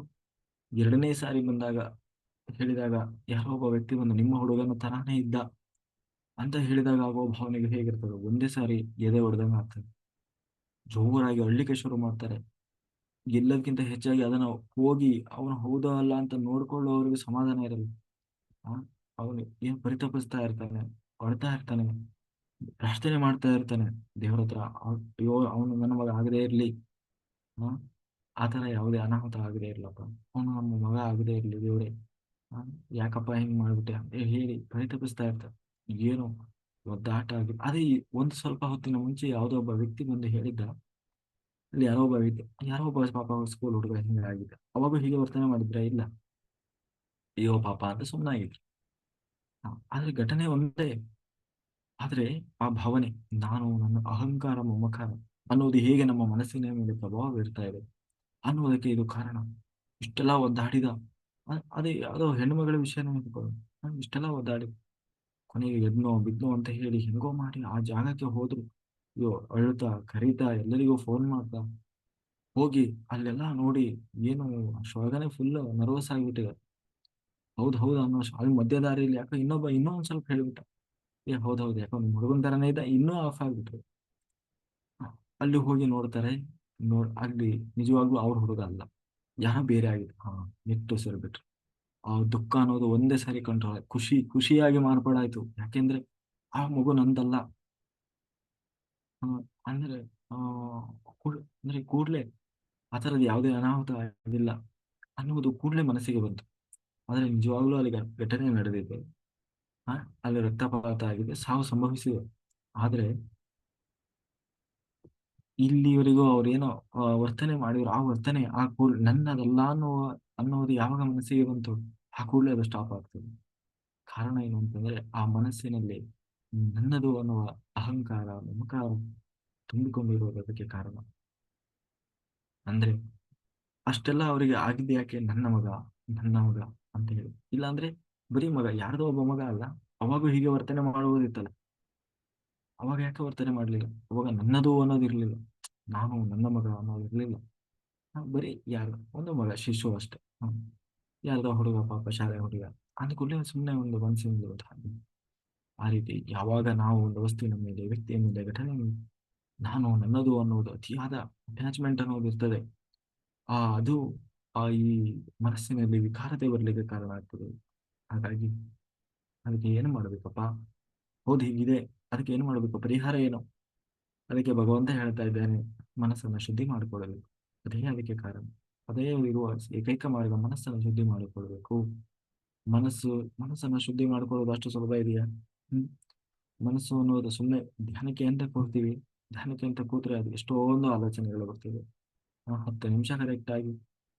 ಎರಡನೇ ಸಾರಿ ಬಂದಾಗ ಹೇಳಿದಾಗ ಯಾರೋ ಒಬ್ಬ ವ್ಯಕ್ತಿ ಬಂದು ನಿಮ್ಮ ಹುಡುಗನ ತರಾನೇ ಇದ್ದ ಅಂತ ಹೇಳಿದಾಗ ಆಗುವ ಭಾವನೆಗೆ ಹೇಗಿರ್ತದೆ? ಒಂದೇ ಸಾರಿ ಎದೆ ಹೊಡೆದಂಗ ಆಗ್ತದೆ. ಜೋರಾಗಿ ಅಳ್ಲಿಕ್ಕೆ ಶುರು ಮಾಡ್ತಾರೆ. ಎಲ್ಲದಕ್ಕಿಂತ ಹೆಚ್ಚಾಗಿ ಅದನ್ನ ಹೋಗಿ ಅವನು ಹೌದಾ ಅಲ್ಲ ಅಂತ ನೋಡ್ಕೊಳ್ಳೋವರೆಗೂ ಸಮಾಧಾನ ಇರಲ್ಲ. ಆ ಅವನು ಏನ್ ಪರಿತಪಿಸ್ತಾ ಇರ್ತಾನೆ, ಅಳ್ತಾ ಇರ್ತಾನೆ, ಪ್ರಾರ್ಥನೆ ಮಾಡ್ತಾ ಇರ್ತಾನೆ ದೇವ್ರ ಹತ್ರ. ಅಯ್ಯೋ, ಅವನು ನನ್ನ ಮಗ ಆಗದೇ ಇರ್ಲಿ, ಆ ಆತರ ಯಾವುದೇ ಅನಾಹುತ ಆಗದೇ ಇರ್ಲಪ್ಪ, ಅವನು ನಮ್ಮ ಮಗ ಆಗದೇ ಇರ್ಲಿ ದೇವ್ರೆ, ಆ, ಯಾಕಪ್ಪ ಹಿಂಗ್ ಮಾಡ್ಬಿಟ್ಟೆ ಅಂತ ಹೇಳಿ ಪರಿತಪಿಸ್ತಾ ಇರ್ತಾನೆ. ಏನು ಒದ್ದಾಟ ಆಗಿ ಅದೇ ಒಂದು ಸ್ವಲ್ಪ ಹೊತ್ತಿನ ಮುಂಚೆ ಯಾವುದೋ ಒಬ್ಬ ವ್ಯಕ್ತಿ ಬಂದು ಹೇಳಿದ್ದ, ಅಲ್ಲಿ ಯಾರೋ ಒಬ್ಬ ಪಾಪ ಸ್ಕೂಲ್ ಹುಡುಗ ಹಿಂಗಾಗಿದೆ, ಅವಾಗ ಹೀಗೆ ವರ್ತನೆ ಮಾಡಿದ್ರ? ಇಲ್ಲ, ಅಯ್ಯೋ ಪಾಪ ಅಂತ ಸುಮ್ಮನಾಗಿದ್ರು. ಆದ್ರೆ ಘಟನೆ ಒಂದೇ. ಆದ್ರೆ ಆ ಭಾವನೆ, ನಾನು ನನ್ನ ಅಹಂಕಾರ ಮಮಕಾರ ಅನ್ನೋದು ಹೇಗೆ ನಮ್ಮ ಮನಸ್ಸಿನ ಮೇಲೆ ಪ್ರಭಾವ ಬೀರ್ತಾ ಇದೆ ಅನ್ನೋದಕ್ಕೆ ಇದು ಕಾರಣ. ಇಷ್ಟೆಲ್ಲ ಒದ್ದಾಡಿದ, ಅದೇ ಯಾವುದೋ ಹೆಣ್ಣುಮಗಳ ವಿಷಯನೇ ಇಟ್ಕೊಳ್ಳಿ. ಇಷ್ಟೆಲ್ಲ ಒದ್ದಾಡಿ ಕೊನೆಗೆ ಎದ್ನೋ ಬಿದ್ನೋ ಅಂತ ಹೇಳಿ ಹೆಂಗೋ ಮಾಡಿ ಆ ಜಾಗಕ್ಕೆ ಹೋದ್ರು. ಅಯ್ಯೋ, ಅಳ್ತಾ ಕರೀತಾ ಎಲ್ಲರಿಗೂ ಫೋನ್ ಮಾಡ್ತಾ ಹೋಗಿ ಅಲ್ಲೆಲ್ಲ ನೋಡಿ, ಏನು ಶೊಳಗನೆ ಫುಲ್ ನರ್ವಸ್ ಆಗಿಬಿಟ್ಟಿದೆ. ಹೌದು ಅನ್ನೋ ಅಲ್ಲಿ ಮಧ್ಯ ದಾರಿಯಲ್ಲಿ ಯಾಕೋ ಇನ್ನೂ ಒಂದ್ ಸ್ವಲ್ಪ ಹೇಳ್ಬಿಟ್ಟ, ಏ ಹೌದೌದು, ಯಾಕೋ ನಿಮ್ ಹುಡುಗನ್ ತರನೇ ಇದ್ದ, ಇನ್ನೂ ಆಫ್ ಆಗ್ಬಿಟ್ರು. ಅಲ್ಲಿ ಹೋಗಿ ನೋಡ್ತಾರೆ, ಅಲ್ಲಿ ನಿಜವಾಗ್ಲೂ ಅವ್ರ ಹುಡುಗ ಅಲ್ಲ, ಯಾರೋ ಬೇರೆ ಆಗಿದೆ. ನಿಟ್ಟುಸಿರು ಬಿಟ್ರು. ಆ ದುಃಖ ಅನ್ನೋದು ಒಂದೇ ಸಾರಿ ಕಂಟ್ರೋಲ್, ಖುಷಿಯಾಗಿ ಮಾರ್ಪಾಡಾಯ್ತು. ಯಾಕೆಂದ್ರೆ ಆ ಮಗು ನಂದಲ್ಲ. ಆ, ಅಂದ್ರೆ ಆ ಅಂದ್ರೆ ಕೂಡ್ಲೆ ಆ ಥರದ್ದು ಯಾವುದೇ ಅನಾಹುತ ಆಗಿಲ್ಲ ಅನ್ನುವುದು ಕೂಡಲೇ ಮನಸ್ಸಿಗೆ ಬಂತು. ಆದ್ರೆ ನಿಜವಾಗ್ಲೂ ಅಲ್ಲಿ ಘಟನೆ ನಡೆದಿದೆ. ಆ ಅಲ್ಲಿ ರಕ್ತಪಾತ ಆಗಿದೆ, ಸಾವು ಸಂಭವಿಸಿದೆ. ಆದ್ರೆ ಇಲ್ಲಿವರೆಗೂ ಅವ್ರೇನೋ ವರ್ತನೆ ಮಾಡಿದ್ರು, ಆ ವರ್ತನೆ ನನ್ನದಲ್ಲ ಅನ್ನೋದು ಯಾವಾಗ ಮನಸ್ಸಿಗೆ ಬಂತು, ಆ ಕೂಡಲೇ ಅದು ಸ್ಟಾಪ್ ಆಗ್ತದೆ. ಕಾರಣ ಏನು ಅಂತಂದ್ರೆ, ಆ ಮನಸ್ಸಿನಲ್ಲಿ ನನ್ನದು ಅನ್ನುವ ಅಹಂಕಾರ ಮಮಕಾರ ತುಂಬಿಕೊಂಡಿರುವುದಕ್ಕೆ ಕಾರಣ. ಅಂದ್ರೆ ಅಷ್ಟೆಲ್ಲ ಅವರಿಗೆ ಆಗಿದ್ದು ಯಾಕೆ? ನನ್ನ ಮಗ ಅಂತ ಹೇಳಿ. ಇಲ್ಲಾಂದ್ರೆ ಬರೀ ಮಗ, ಯಾರ್ದೋ ಒಬ್ಬ ಮಗ ಅಲ್ಲ, ಅವಾಗೂ ಹೀಗೆ ವರ್ತನೆ ಮಾಡುವುದಿತ್ತಲ್ಲ. ಅವಾಗ ಯಾಕೆ ವರ್ತನೆ ಮಾಡ್ಲಿಲ್ಲ? ಅವಾಗ ನನ್ನದು ಅನ್ನೋದು ಇರ್ಲಿಲ್ಲ, ನಾನು ನನ್ನ ಮಗ ಅನ್ನೋದು ಇರ್ಲಿಲ್ಲ. ಬರೀ ಯಾರು ಒಂದು ಮಗ, ಶಿಶು ಅಷ್ಟೇ. ಯಾರ್ದೋ ಹುಡುಗ ಪಾಪ, ಶಾಲೆ ಹುಡುಗ ಅಂದ್ಕೂಡಲೇ ಸುಮ್ಮನೆ ಒಂದು ಮನಸ್ಸಿನ ಉದಾಹರಣೆ. ಆ ರೀತಿ ಯಾವಾಗ ನಾವು ಒಂದು ವಸ್ತುವಿನ ಮೇಲೆ, ವ್ಯಕ್ತಿಯ ಮೇಲೆ, ಘಟನೆ ಮೇಲೆ ನಾನು ನನ್ನದು ಅನ್ನೋದು ಅತಿಯಾದ ಅಟ್ಯಾಚ್ಮೆಂಟ್ ಅನ್ನೋದು ಇರ್ತದೆ, ಅದು ಈ ಮನಸ್ಸಿನಲ್ಲಿ ವಿಕಾರತೆ ಬರಲಿಕ್ಕೆ ಕಾರಣ ಆಗ್ತದೆ. ಹಾಗಾಗಿ ಅದಕ್ಕೆ ಏನು ಮಾಡಬೇಕಪ್ಪ? ಹೌದು, ಹೀಗಿದೆ, ಅದಕ್ಕೆ ಏನು ಮಾಡಬೇಕು? ಪರಿಹಾರ ಏನು? ಅದಕ್ಕೆ ಭಗವಂತ ಹೇಳ್ತಾ ಇದ್ದಾನೆ, ಮನಸ್ಸನ್ನು ಶುದ್ಧಿ ಮಾಡಿಕೊಳ್ಳಬೇಕು. ಅದೇ ಅದಕ್ಕೆ ಕಾರಣ. ಅದೇ ಇರುವ ಏಕೈಕ ಮಾರ್ಗ, ಮನಸ್ಸನ್ನು ಶುದ್ಧಿ ಮಾಡಿಕೊಳ್ಬೇಕು. ಮನಸ್ಸು ಮನಸ್ಸನ್ನು ಶುದ್ಧಿ ಮಾಡ್ಕೊಳ್ಳೋದು ಅಷ್ಟು ಸುಲಭ ಇದೆಯಾ? ಹ್ಮ್ ಮನಸ್ಸು ಅನ್ನೋದು ಸುಮ್ಮನೆ ಧ್ಯಾನಕ್ಕೆ ಅಂತ ಕೂರ್ತೀವಿ. ಧ್ಯಾನಕ್ಕೆ ಅಂತ ಕೂತ್ರೆ ಅದು ಎಷ್ಟೊಂದು ಆಲೋಚನೆಗಳು ಬರ್ತಿವೆ. 10 ನಿಮಿಷ ಕರೆಕ್ಟ್ ಆಗಿ,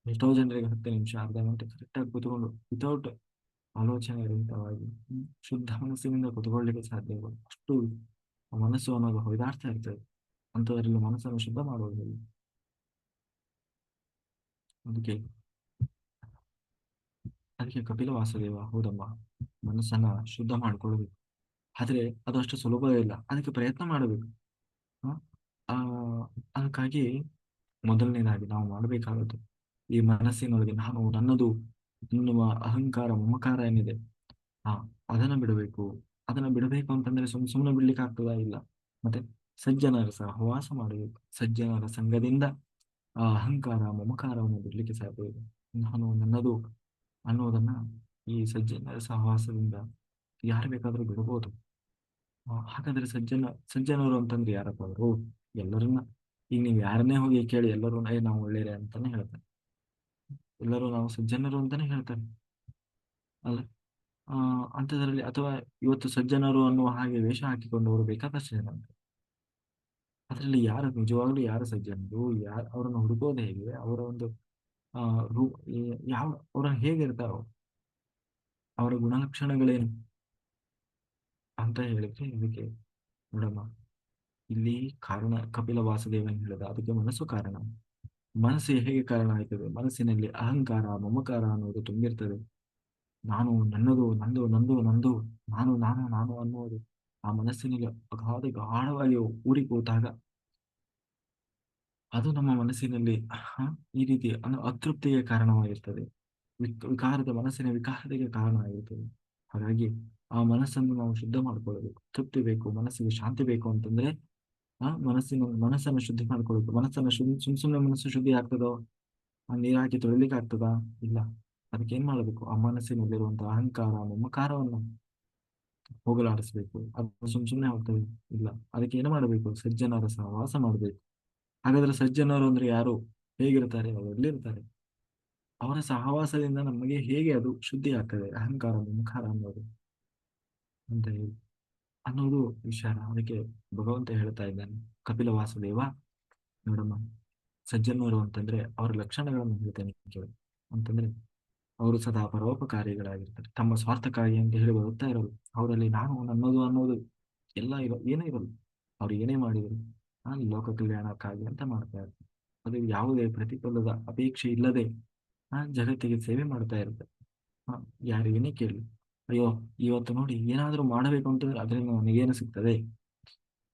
ಎಷ್ಟೋ ಜನರಿಗೆ 10 ನಿಮಿಷ, ಅರ್ಧ ಗಂಟೆ ಕರೆಕ್ಟ್ ಆಗಿ ಕೂತ್ಕೊಂಡು ವಿತೌಟ್ ಆಲೋಚನೆ ರಹಿತವಾಗಿ ಶುದ್ಧ ಮನಸ್ಸಿನಿಂದ ಕೂತ್ಕೊಳ್ಳಿಕ್ಕೆ ಸಾಧ್ಯ ಇಲ್ಲ. ಅಷ್ಟು ಮನಸ್ಸು ಅನ್ನೋದು ಹೊಯ್ದಾಡ್ತಾ ಇರ್ತದೆ. ಅಂಥದ್ರಲ್ಲಿ ಮನಸ್ಸನ್ನು ಶುದ್ಧ ಮಾಡುವುದು ಹೇಗೆ? ಅದಕ್ಕೆ ಅದಕ್ಕೆ ಕಪಿಲ ವಾಸುದೇವ, ಹೌದಮ್ಮ, ಮನಸ್ಸನ್ನ ಶುದ್ಧ ಮಾಡ್ಕೊಳ್ಬೇಕು. ಆದ್ರೆ ಅದು ಅಷ್ಟು ಸುಲಭ ಇಲ್ಲ, ಅದಕ್ಕೆ ಪ್ರಯತ್ನ ಮಾಡಬೇಕು. ಅದಕ್ಕಾಗಿ ಮೊದಲನೇದಾಗಿ ನಾವು ಮಾಡಬೇಕಾದದ್ದು ಈ ಮನಸ್ಸಿನೊಳಗೆ ನಾನು ನನ್ನದು ಎನ್ನುವ ಅಹಂಕಾರ ಮಮಕಾರ ಏನಿದೆ ಹಾ ಅದನ್ನ ಬಿಡಬೇಕು. ಅದನ್ನ ಬಿಡಬೇಕು ಅಂತಂದ್ರೆ ಸುಮ್ಮನೆ ಬಿಡ್ಲಿಕ್ಕೆ ಆಗ್ತದಾ? ಇಲ್ಲ. ಮತ್ತೆ ಸಜ್ಜನರ ಸಹವಾಸ ಮಾಡಬೇಕು. ಸಜ್ಜನರ ಸಂಘದಿಂದ ಆ ಅಹಂಕಾರ ಮಮಕಾರವನ್ನು ಬಿಡ್ಲಿಕ್ಕೆ ಸಾಧ್ಯ ಇದೆ. ನಾನು ನನ್ನದು ಅನ್ನೋದನ್ನ ಈ ಸಜ್ಜನರ ಸಹವಾಸದಿಂದ ಯಾರು ಬೇಕಾದ್ರೂ ಬಿಡಬಹುದು. ಹಾಗಾದ್ರೆ ಸಜ್ಜನರು ಅಂತಂದ್ರೆ ಯಾರಪ್ಪ ಅವರು? ಎಲ್ಲರನ್ನ ಈಗ ನೀವು ಯಾರನ್ನೇ ಹೋಗಿ ಕೇಳಿ ಎಲ್ಲರೂ ನಾವು ಒಳ್ಳೆಯರೇ ಅಂತಾನೆ ಹೇಳ್ತಾರೆ. ಎಲ್ಲರೂ ನಾವು ಸಜ್ಜನರು ಅಂತಾನೆ ಹೇಳ್ತಾರೆ ಅಲ್ಲ. ಅಂಥದ್ರಲ್ಲಿ ಅಥವಾ ಇವತ್ತು ಸಜ್ಜನರು ಅನ್ನುವ ಹಾಗೆ ವೇಷ ಹಾಕಿಕೊಂಡವರು ಬೇಕಾದಷ್ಟು ಜನ ಅಂತ. ಅದರಲ್ಲಿ ಯಾರು ನಿಜವಾಗ್ಲೂ ಯಾರು ಸಜ್ಜನರು, ಯಾರು ಅವರನ್ನು ಹುಡುಕೋದು ಹೇಗೆ, ಅವರ ಒಂದು ಆ ರೂ ಯಾವ ಅವ್ರನ್ನ ಹೇಗಿರ್ತಾರೋ, ಅವರ ಗುಣಲಕ್ಷಣಗಳೇನು ಅಂತ ಹೇಳಿದ್ರೆ ಇದಕ್ಕೆ ನೋಡಮ್ಮ, ಇಲ್ಲಿ ಕಾರಣ ಕಪಿಲ ವಾಸುದೇವನ್ ಹೇಳಿದ ಅದಕ್ಕೆ ಮನಸ್ಸು ಕಾರಣ. ಮನಸ್ಸು ಹೇಗೆ ಕಾರಣ ಆಯ್ತದೆ? ಮನಸ್ಸಿನಲ್ಲಿ ಅಹಂಕಾರ ಮಮಕಾರ ಅನ್ನೋದು ತುಂಬಿರ್ತದೆ. ನಾನು ನನ್ನದು ನಂದು ನಂದು ನಂದು ನಾನು ನಾನು ನಾನು ಅನ್ನುವುದು ಆ ಮನಸ್ಸಿನಲ್ಲಿ ಗಾಢವಾಗಿ ಊರಿ ಕೂತಾಗ ಅದು ನಮ್ಮ ಮನಸ್ಸಿನಲ್ಲಿ ಈ ರೀತಿ ಅತೃಪ್ತಿಗೆ ಕಾರಣವಾಗಿರ್ತದೆ. ವಿಕಾರದ ಮನಸ್ಸಿನ ವಿಕಾರತೆಗೆ ಕಾರಣ ಆಗಿರ್ತದೆ. ಹಾಗಾಗಿ ಆ ಮನಸ್ಸನ್ನು ನಾವು ಶುದ್ಧ ಮಾಡ್ಕೊಳ್ಬೇಕು. ತೃಪ್ತಿ ಬೇಕು, ಮನಸ್ಸಿಗೆ ಶಾಂತಿ ಬೇಕು ಅಂತಂದ್ರೆ ಮನಸ್ಸನ್ನು ಶುದ್ಧಿ ಮಾಡ್ಕೊಳ್ಬೇಕು. ಮನಸ್ಸನ್ನು ಸುಮ್ಮನೆ ಮನಸ್ಸು ಶುದ್ಧಿ ಆಗ್ತದೋ? ನೀರ್ ಹಾಕಿ ತೊಳಿಲಿಕ್ಕೆ ಆಗ್ತದಾ? ಇಲ್ಲ. ಅದಕ್ಕೆ ಏನ್ ಮಾಡಬೇಕು? ಆ ಮನಸ್ಸಿನಲ್ಲಿರುವಂತಹ ಅಹಂಕಾರ ಮಮಕಾರವನ್ನು ಹೋಗಲಾಡಿಸ್ಬೇಕು. ಅದು ಸುಮ್ಮನೆ ಹೋಗ್ತದೆ? ಇಲ್ಲ. ಅದಕ್ಕೆ ಏನು ಮಾಡಬೇಕು? ಸಜ್ಜನರ ಸಹವಾಸ ಮಾಡಬೇಕು. ಹಾಗಾದ್ರೆ ಸಜ್ಜನರು ಅಂದ್ರೆ ಯಾರು? ಹೇಗಿರ್ತಾರೆ? ಅವರು ಎಲ್ಲಿರ್ತಾರೆ? ಅವರ ಸಹವಾಸದಿಂದ ನಮಗೆ ಹೇಗೆ ಅದು ಶುದ್ಧಿ ಆಗ್ತದೆ ಅಹಂಕಾರ ಮಮಕಾರ ಅನ್ನೋದು ಅಂತ ಹೇಳಿ ಅನ್ನೋದು ವಿಚಾರ. ಅದಕ್ಕೆ ಭಗವಂತ ಹೇಳ್ತಾ ಇದ್ದಾನೆ, ಕಪಿಲ ವಾಸುದೇವ ನೋಡಮ್ಮ, ಸಜ್ಜನರು ಅಂತಂದ್ರೆ ಅವರ ಲಕ್ಷಣಗಳನ್ನು ಹೇಳ್ತೇನೆ ಕೇಳಿ. ಅಂತಂದ್ರೆ ಅವರು ಸದಾ ಪರೋಪಕಾರಿಗಳಾಗಿರ್ತಾರೆ. ತಮ್ಮ ಸ್ವಾರ್ಥಕ್ಕಾಗಿ ಅಂತ ಹೇಳಿ ಬರುತ್ತಾ ಇರೋದು. ಅವರಲ್ಲಿ ನಾನು ನನ್ನದು ಅನ್ನೋದು ಎಲ್ಲ ಏನೇ ಇರಲು, ಅವ್ರು ಏನೇ ಮಾಡಿದ್ರು ಲೋಕ ಕಲ್ಯಾಣಕ್ಕಾಗಿ ಅಂತ ಮಾಡ್ತಾ ಇರ್ತಾರೆ. ಅದು ಯಾವುದೇ ಪ್ರತಿಫಲದ ಅಪೇಕ್ಷೆ ಇಲ್ಲದೆ ಜಗತ್ತಿಗೆ ಸೇವೆ ಮಾಡ್ತಾ ಇರ್ತಾರೆ. ಯಾರು ಏನೇ ಕೇಳಿ, ಅಯ್ಯೋ ಇವತ್ತು ನೋಡಿ ಏನಾದ್ರೂ ಮಾಡಬೇಕು ಅಂತಂದ್ರೆ ಅದರಿಂದ ನನಗೇನು ಸಿಗ್ತದೆ?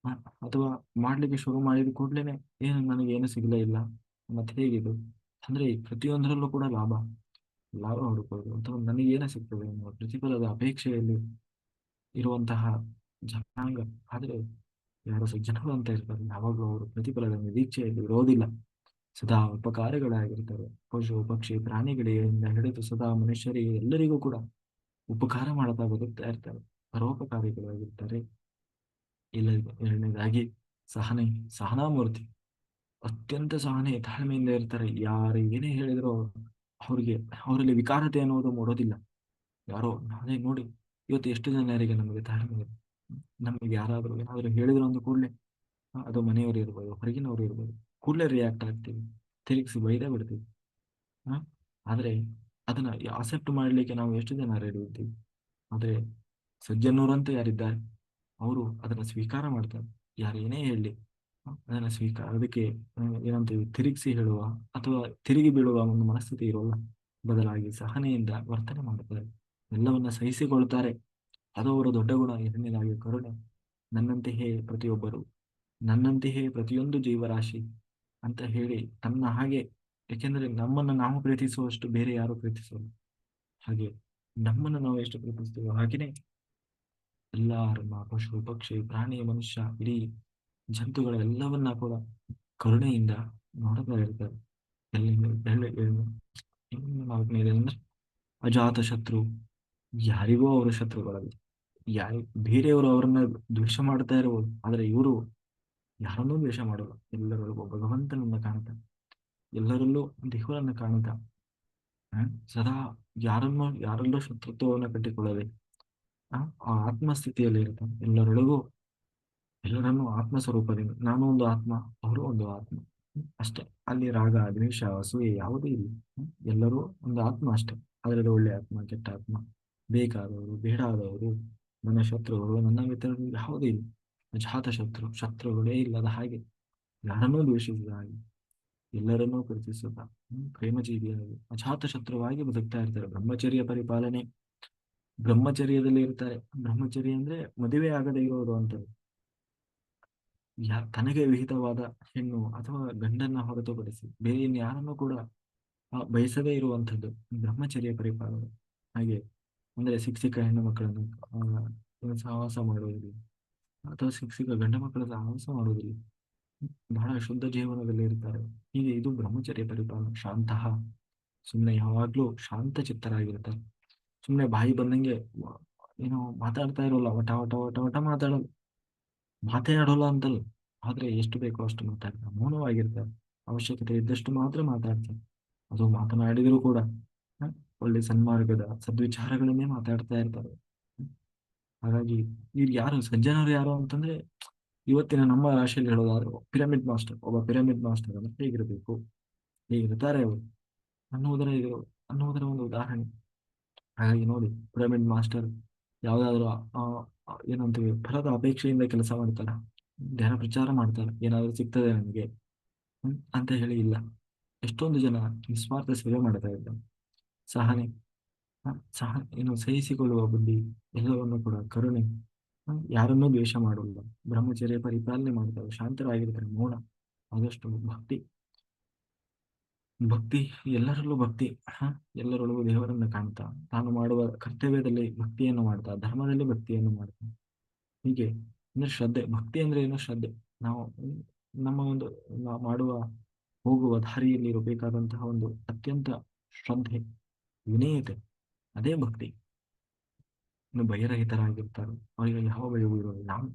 ಹ, ಅಥವಾ ಮಾಡ್ಲಿಕ್ಕೆ ಶುರು ಮಾಡಿದ ಕೂಡ್ಲೇನೆ ಏನು ನನಗೇನು ಸಿಗಲೇ ಇಲ್ಲ, ಮತ್ತೆ ಹೇಗಿದು? ಅಂದ್ರೆ ಈ ಪ್ರತಿಯೊಂದರಲ್ಲೂ ಕೂಡ ಲಾಭ ಹುಡುಕೋದು ಅಥವಾ ನನಗೇನು ಸಿಗ್ತದೆ ಎನ್ನುವ ಪ್ರತಿಫಲದ ಅಪೇಕ್ಷೆಯಲ್ಲಿ ಇರುವಂತಹ ಜನಾಂಗ. ಆದ್ರೆ ಯಾರು ಸಜ್ಜನರು ಅಂತ ಇರ್ತಾರೆ ಯಾವಾಗಲೂ ಅವರು ಪ್ರತಿಫಲದ ನಿರೀಕ್ಷೆಯಲ್ಲಿ ಇರೋದಿಲ್ಲ. ಸದಾ ಉಪಕಾರಗಳಾಗಿರ್ತಾರೆ. ಪಶು ಪಕ್ಷಿ ಪ್ರಾಣಿಗಳಿಂದ ಹಿಡಿದು ಸದಾ ಮನುಷ್ಯರಿಗೆ ಎಲ್ಲರಿಗೂ ಕೂಡ ಉಪಕಾರ ಮಾಡ್ತಾ ಬದುಕ್ತಾ ಇರ್ತಾರೆ. ಪರೋಪಕಾರಿಗಳಾಗಿರ್ತಾರೆ. ಇಲ್ಲ ಎರಡನೇದಾಗಿ ಸಹನಾಮೂರ್ತಿ. ಅತ್ಯಂತ ಸಹನೆ ತಾಳ್ಮೆಯಿಂದ ಇರ್ತಾರೆ. ಯಾರು ಏನೇ ಹೇಳಿದ್ರು ಅವ್ರಿಗೆ ಅವರಲ್ಲಿ ವಿಕಾರತೆ ಅನ್ನೋದು ಮೂಡೋದಿಲ್ಲ. ಯಾರೋ ಅದೇ ನೋಡಿ, ಇವತ್ತು ಎಷ್ಟು ಜನರಿಗೆ ನಮಗೆ ತಾಳ್ಮೆ ಇದೆ. ನಮಗೆ ಯಾರಾದರೂ ಏನಾದರೂ ಹೇಳಿದ್ರು ಅಂದ ಕೂಡಲೇ ಅದು ಮನೆಯವರು ಇರ್ಬೋದು, ಹೊರಗಿನವರು ಇರ್ಬೋದು, ಕೂಡಲೇ ರಿಯಾಕ್ಟ್ ಆಗ್ತೀವಿ, ತಿರುಗಿಸಿ ಬೈದೇ ಬಿಡ್ತೀವಿ. ಹ ಆದ್ರೆ ಅದನ್ನ ಅಕ್ಸೆಪ್ಟ್ ಮಾಡ್ಲಿಕ್ಕೆ ನಾವು ಎಷ್ಟು ಜನ ರೆಡಿ ಇದ್ದೀವಿ? ಆದ್ರೆ ಸಜ್ಜನೂರಂತೂ ಯಾರಿದ್ದಾರೆ ಅವರು ಅದನ್ನ ಸ್ವೀಕಾರ ಮಾಡ್ತಾರೆ. ಯಾರು ಏನೇ ಹೇಳಲಿ ಅದನ್ನ ಸ್ವೀಕಾರ, ಅದಕ್ಕೆ ಏನಂತೀವಿ, ತಿರುಗಿಸಿ ಹೇಳುವ ಅಥವಾ ತಿರುಗಿ ಬೀಳುವ ಒಂದು ಮನಸ್ಥಿತಿ ಇರೋಲ್ಲ. ಬದಲಾಗಿ ಸಹನೆಯಿಂದ ವರ್ತನೆ ಮಾಡುತ್ತಾರೆ, ಎಲ್ಲವನ್ನ ಸಹಿಸಿಕೊಳ್ತಾರೆ. ಅದು ಅವರ ದೊಡ್ಡ ಗುಣ. ಎರಡನೇದಾಗಿ ಕರುಣೆ. ನನ್ನಂತೆಯೇ ಪ್ರತಿಯೊಬ್ಬರು, ನನ್ನಂತೆಯೇ ಪ್ರತಿಯೊಂದು ಜೀವರಾಶಿ ಅಂತ ಹೇಳಿ ತನ್ನ ಹಾಗೆ, ಯಾಕೆಂದ್ರೆ ನಮ್ಮನ್ನು ನಾವು ಪ್ರೀತಿಸುವಷ್ಟು ಬೇರೆ ಯಾರು ಪ್ರೀತಿಸೋಲ್ಲ. ಹಾಗೆ ನಮ್ಮನ್ನು ನಾವು ಎಷ್ಟು ಪ್ರೀತಿಸ್ತೀವೋ ಹಾಗೆಯೇ ಎಲ್ಲರನ್ನ, ಪಶು ಪಕ್ಷಿ ಪ್ರಾಣಿ ಮನುಷ್ಯ ಇಡೀ ಜಂತುಗಳ ಎಲ್ಲವನ್ನ ಕೂಡ ಕರುಣೆಯಿಂದ ನೋಡ್ತಾ ಇರ್ತಾರೆ. ನಾಲ್ಕನೇದು ಅಂದ್ರೆ ಅಜಾತ ಶತ್ರು. ಯಾರಿಗೂ ಅವರು ಶತ್ರುಗಳಲ್ಲ. ಯಾರು ಬೇರೆಯವರು ಅವರನ್ನ ದ್ವೇಷ ಮಾಡ್ತಾ ಇರಬಹುದು, ಆದ್ರೆ ಇವರು ಯಾರನ್ನೂ ದ್ವೇಷ ಮಾಡಲ್ಲ. ಎಲ್ಲರೊಳಗೂ ಭಗವಂತನನ್ನ ಕಾಣ್ತಾ, ಎಲ್ಲರಲ್ಲೂ ದೇವರನ್ನ ಕಾಣ್ತಾ ಸದಾ ಯಾರಲ್ಲೂ ಶತ್ರುತ್ವವನ್ನು ಕಟ್ಟಿಕೊಳ್ಳದೆ ಆ ಆತ್ಮಸ್ಥಿತಿಯಲ್ಲಿ ಇರ್ತಾನೆ. ಎಲ್ಲರನ್ನೂ ಆತ್ಮ ಸ್ವರೂಪದಿಂದ, ನಾನು ಒಂದು ಆತ್ಮ, ಅವರು ಒಂದು ಆತ್ಮ ಅಷ್ಟೇ. ಅಲ್ಲಿ ರಾಗ ದ್ವೇಷ ಅಸೂಯೆ ಯಾವುದೂ ಇಲ್ಲ. ಎಲ್ಲರೂ ಒಂದು ಆತ್ಮ ಅಷ್ಟೇ. ಅದರಲ್ಲಿ ಒಳ್ಳೆ ಆತ್ಮ ಕೆಟ್ಟ ಆತ್ಮ, ಬೇಕಾದವರು ಬೇಡಾದವರು, ನನ್ನ ಶತ್ರುಗಳು ನನ್ನ ಮಿತ್ರರು ಯಾವುದೂ ಇಲ್ಲ. ಅಜಾತ ಶತ್ರುಗಳೇ ಇಲ್ಲದ ಹಾಗೆ, ಯಾರನ್ನೂ ದ್ವೇಷಿಸಿದ ಹಾಗೆ, ಎಲ್ಲರನ್ನೂ ಪ್ರೀತಿಸುತ್ತ ಪ್ರೇಮಜೀವಿಯಾಗಿ ಅಜಾತ ಶತ್ರುವಾಗಿ ಬದುಕ್ತಾ ಇರ್ತಾರೆ. ಬ್ರಹ್ಮಚರ್ಯ ಪರಿಪಾಲನೆ, ಬ್ರಹ್ಮಚರ್ಯದಲ್ಲಿ ಇರ್ತಾರೆ. ಬ್ರಹ್ಮಚರ್ಯ ಅಂದ್ರೆ ಮದುವೆ ಆಗದೆ ಇರೋದು ಅಂತ. ತನಗೆ ವಿಹಿತವಾದ ಹೆಣ್ಣು ಅಥವಾ ಗಂಡನ್ನ ಹೊರತುಪಡಿಸಿ ಬೇರೆ ಇನ್ಯಾರನ್ನೂ ಕೂಡ ಬಯಸದೇ ಇರುವಂಥದ್ದು ಬ್ರಹ್ಮಚರ್ಯ ಪರಿಪಾಲನೆ. ಹಾಗೆ ಅಂದ್ರೆ ಶಿಕ್ಷಕ ಹೆಣ್ಣು ಮಕ್ಕಳನ್ನು ಏನು ಸಹವಾಸ ಮಾಡುವುದಿಲ್ಲ, ಅಥವಾ ಶಿಕ್ಷಕ ಗಂಡ ಮಕ್ಕಳ ಸಹವಾಸ ಮಾಡುವುದಿಲ್ಲ, ಬಹಳ ಶುದ್ಧ ಜೀವನದಲ್ಲಿ ಇರ್ತಾರೆ. ಹೀಗೆ ಇದು ಬ್ರಹ್ಮಚರ್ಯ ಪರಿಪಾಲನೆ. ಶಾಂತಃ, ಸುಮ್ಮನೆ ಯಾವಾಗ್ಲೂ ಶಾಂತ ಚಿತ್ತರಾಗಿರ್ತಾರೆ. ಸುಮ್ಮನೆ ಬಾಯಿ ಬಂದಂಗೆ ಏನೋ ಮಾತಾಡ್ತಾ ಇರೋಲ್ಲ, ವಟ ವಟ ವಟ ವಟ ಮಾತಾಡಲ್ಲ, ಮಾತೇ ಆಡೋಲ್ಲ ಅಂತಲ್ಲ, ಆದ್ರೆ ಎಷ್ಟು ಬೇಕೋ ಅಷ್ಟು ಮಾತಾಡ್ತಾರೆ, ಮೌನವಾಗಿರ್ತಾರೆ, ಅವಶ್ಯಕತೆ ಇದ್ದಷ್ಟು ಮಾತ್ರ ಮಾತಾಡ್ತಾರೆ. ಅದು ಮಾತನಾಡಿದರೂ ಕೂಡ ಹ, ಒಳ್ಳೆ ಸನ್ಮಾರ್ಗದ ಸದ್ವಿಚಾರಗಳನ್ನೇ ಮಾತಾಡ್ತಾ ಇರ್ತಾರೆ. ಹ್ಮ್. ಹಾಗಾಗಿ ಇವ್ರು ಯಾರು ಸಜ್ಜನರು ಯಾರು ಅಂತಂದ್ರೆ, ಇವತ್ತಿನ ನಮ್ಮ ರಾಶಿಯಲ್ಲಿ ಹೇಳೋದಾದ್ರೆ ಪಿರಮಿಡ್ ಮಾಸ್ಟರ್, ಒಬ್ಬ ಪಿರಮಿಡ್ ಮಾಸ್ಟರ್ ಅಂದ್ರೆ ಹೇಗಿರಬೇಕು, ಹೇಗಿರ್ತಾರೆ ಅವರು ಅನ್ನುವುದರ ಇದು ಅನ್ನುವುದರ ಒಂದು ಉದಾಹರಣೆ. ಹಾಗಾಗಿ ನೋಡಿ, ಪಿರಮಿಡ್ ಮಾಸ್ಟರ್ ಯಾವ್ದಾದ್ರು ಏನಂತೀವಿ ಫಲದ ಅಪೇಕ್ಷೆಯಿಂದ ಕೆಲಸ ಮಾಡ್ತಾರ, ಧ್ಯಾನ ಪ್ರಚಾರ ಮಾಡ್ತಾರೆ, ಏನಾದ್ರು ಸಿಗ್ತದೆ ನನಗೆ ಅಂತ ಹೇಳಿ ಇಲ್ಲ. ಎಷ್ಟೊಂದು ಜನ ನಿಸ್ವಾರ್ಥ ಸೇವೆ ಮಾಡ್ತಾ ಇದ್ದಾರೆ. ಸಹನೆ, ಸಹ ಏನು ಸಹಿಸಿಕೊಳ್ಳುವ ಬುದ್ಧಿ, ಎಲ್ಲವನ್ನು ಕೂಡ ಕರುಣೆ, ಯಾರನ್ನೂ ದ್ವೇಷ ಮಾಡೋಲ್ಲ, ಬ್ರಹ್ಮಚರ್ಯ ಪರಿಪಾಲನೆ ಮಾಡ್ತಾರೆ, ಶಾಂತರಾಗಿರ್ತಾರೆ, ಮೌನ, ಆದಷ್ಟು ಭಕ್ತಿ. ಭಕ್ತಿ, ಎಲ್ಲರಲ್ಲೂ ಭಕ್ತಿ, ಹ ಎಲ್ಲರೊಳಗೂ ದೇವರನ್ನು ಕಾಣ್ತಾ, ತಾನು ಮಾಡುವ ಕರ್ತವ್ಯದಲ್ಲಿ ಭಕ್ತಿಯನ್ನು ಮಾಡ್ತಾ, ಧರ್ಮದಲ್ಲಿ ಭಕ್ತಿಯನ್ನು ಮಾಡ್ತಾ, ಹೀಗೆ ಅಂದ್ರೆ ಶ್ರದ್ಧೆ. ಭಕ್ತಿ ಅಂದ್ರೆ ಏನು? ಶ್ರದ್ಧೆ. ನಾವು ನಮ್ಮ ಒಂದು ನಾವು ಮಾಡುವ ಹೋಗುವ ದಾರಿಯಲ್ಲಿ ಇರಬೇಕಾದಂತಹ ಒಂದು ಅತ್ಯಂತ ಶ್ರದ್ಧೆ, ವಿನಯತೆ, ಅದೇ ಭಕ್ತಿ. ಇನ್ನು ಭಯರಹಿತರಾಗಿರ್ತಾರೆ, ಅವರಿಗೆ ಯಾವ ಭಯವೂ ಇರೋಲ್ಲ. ನಾವು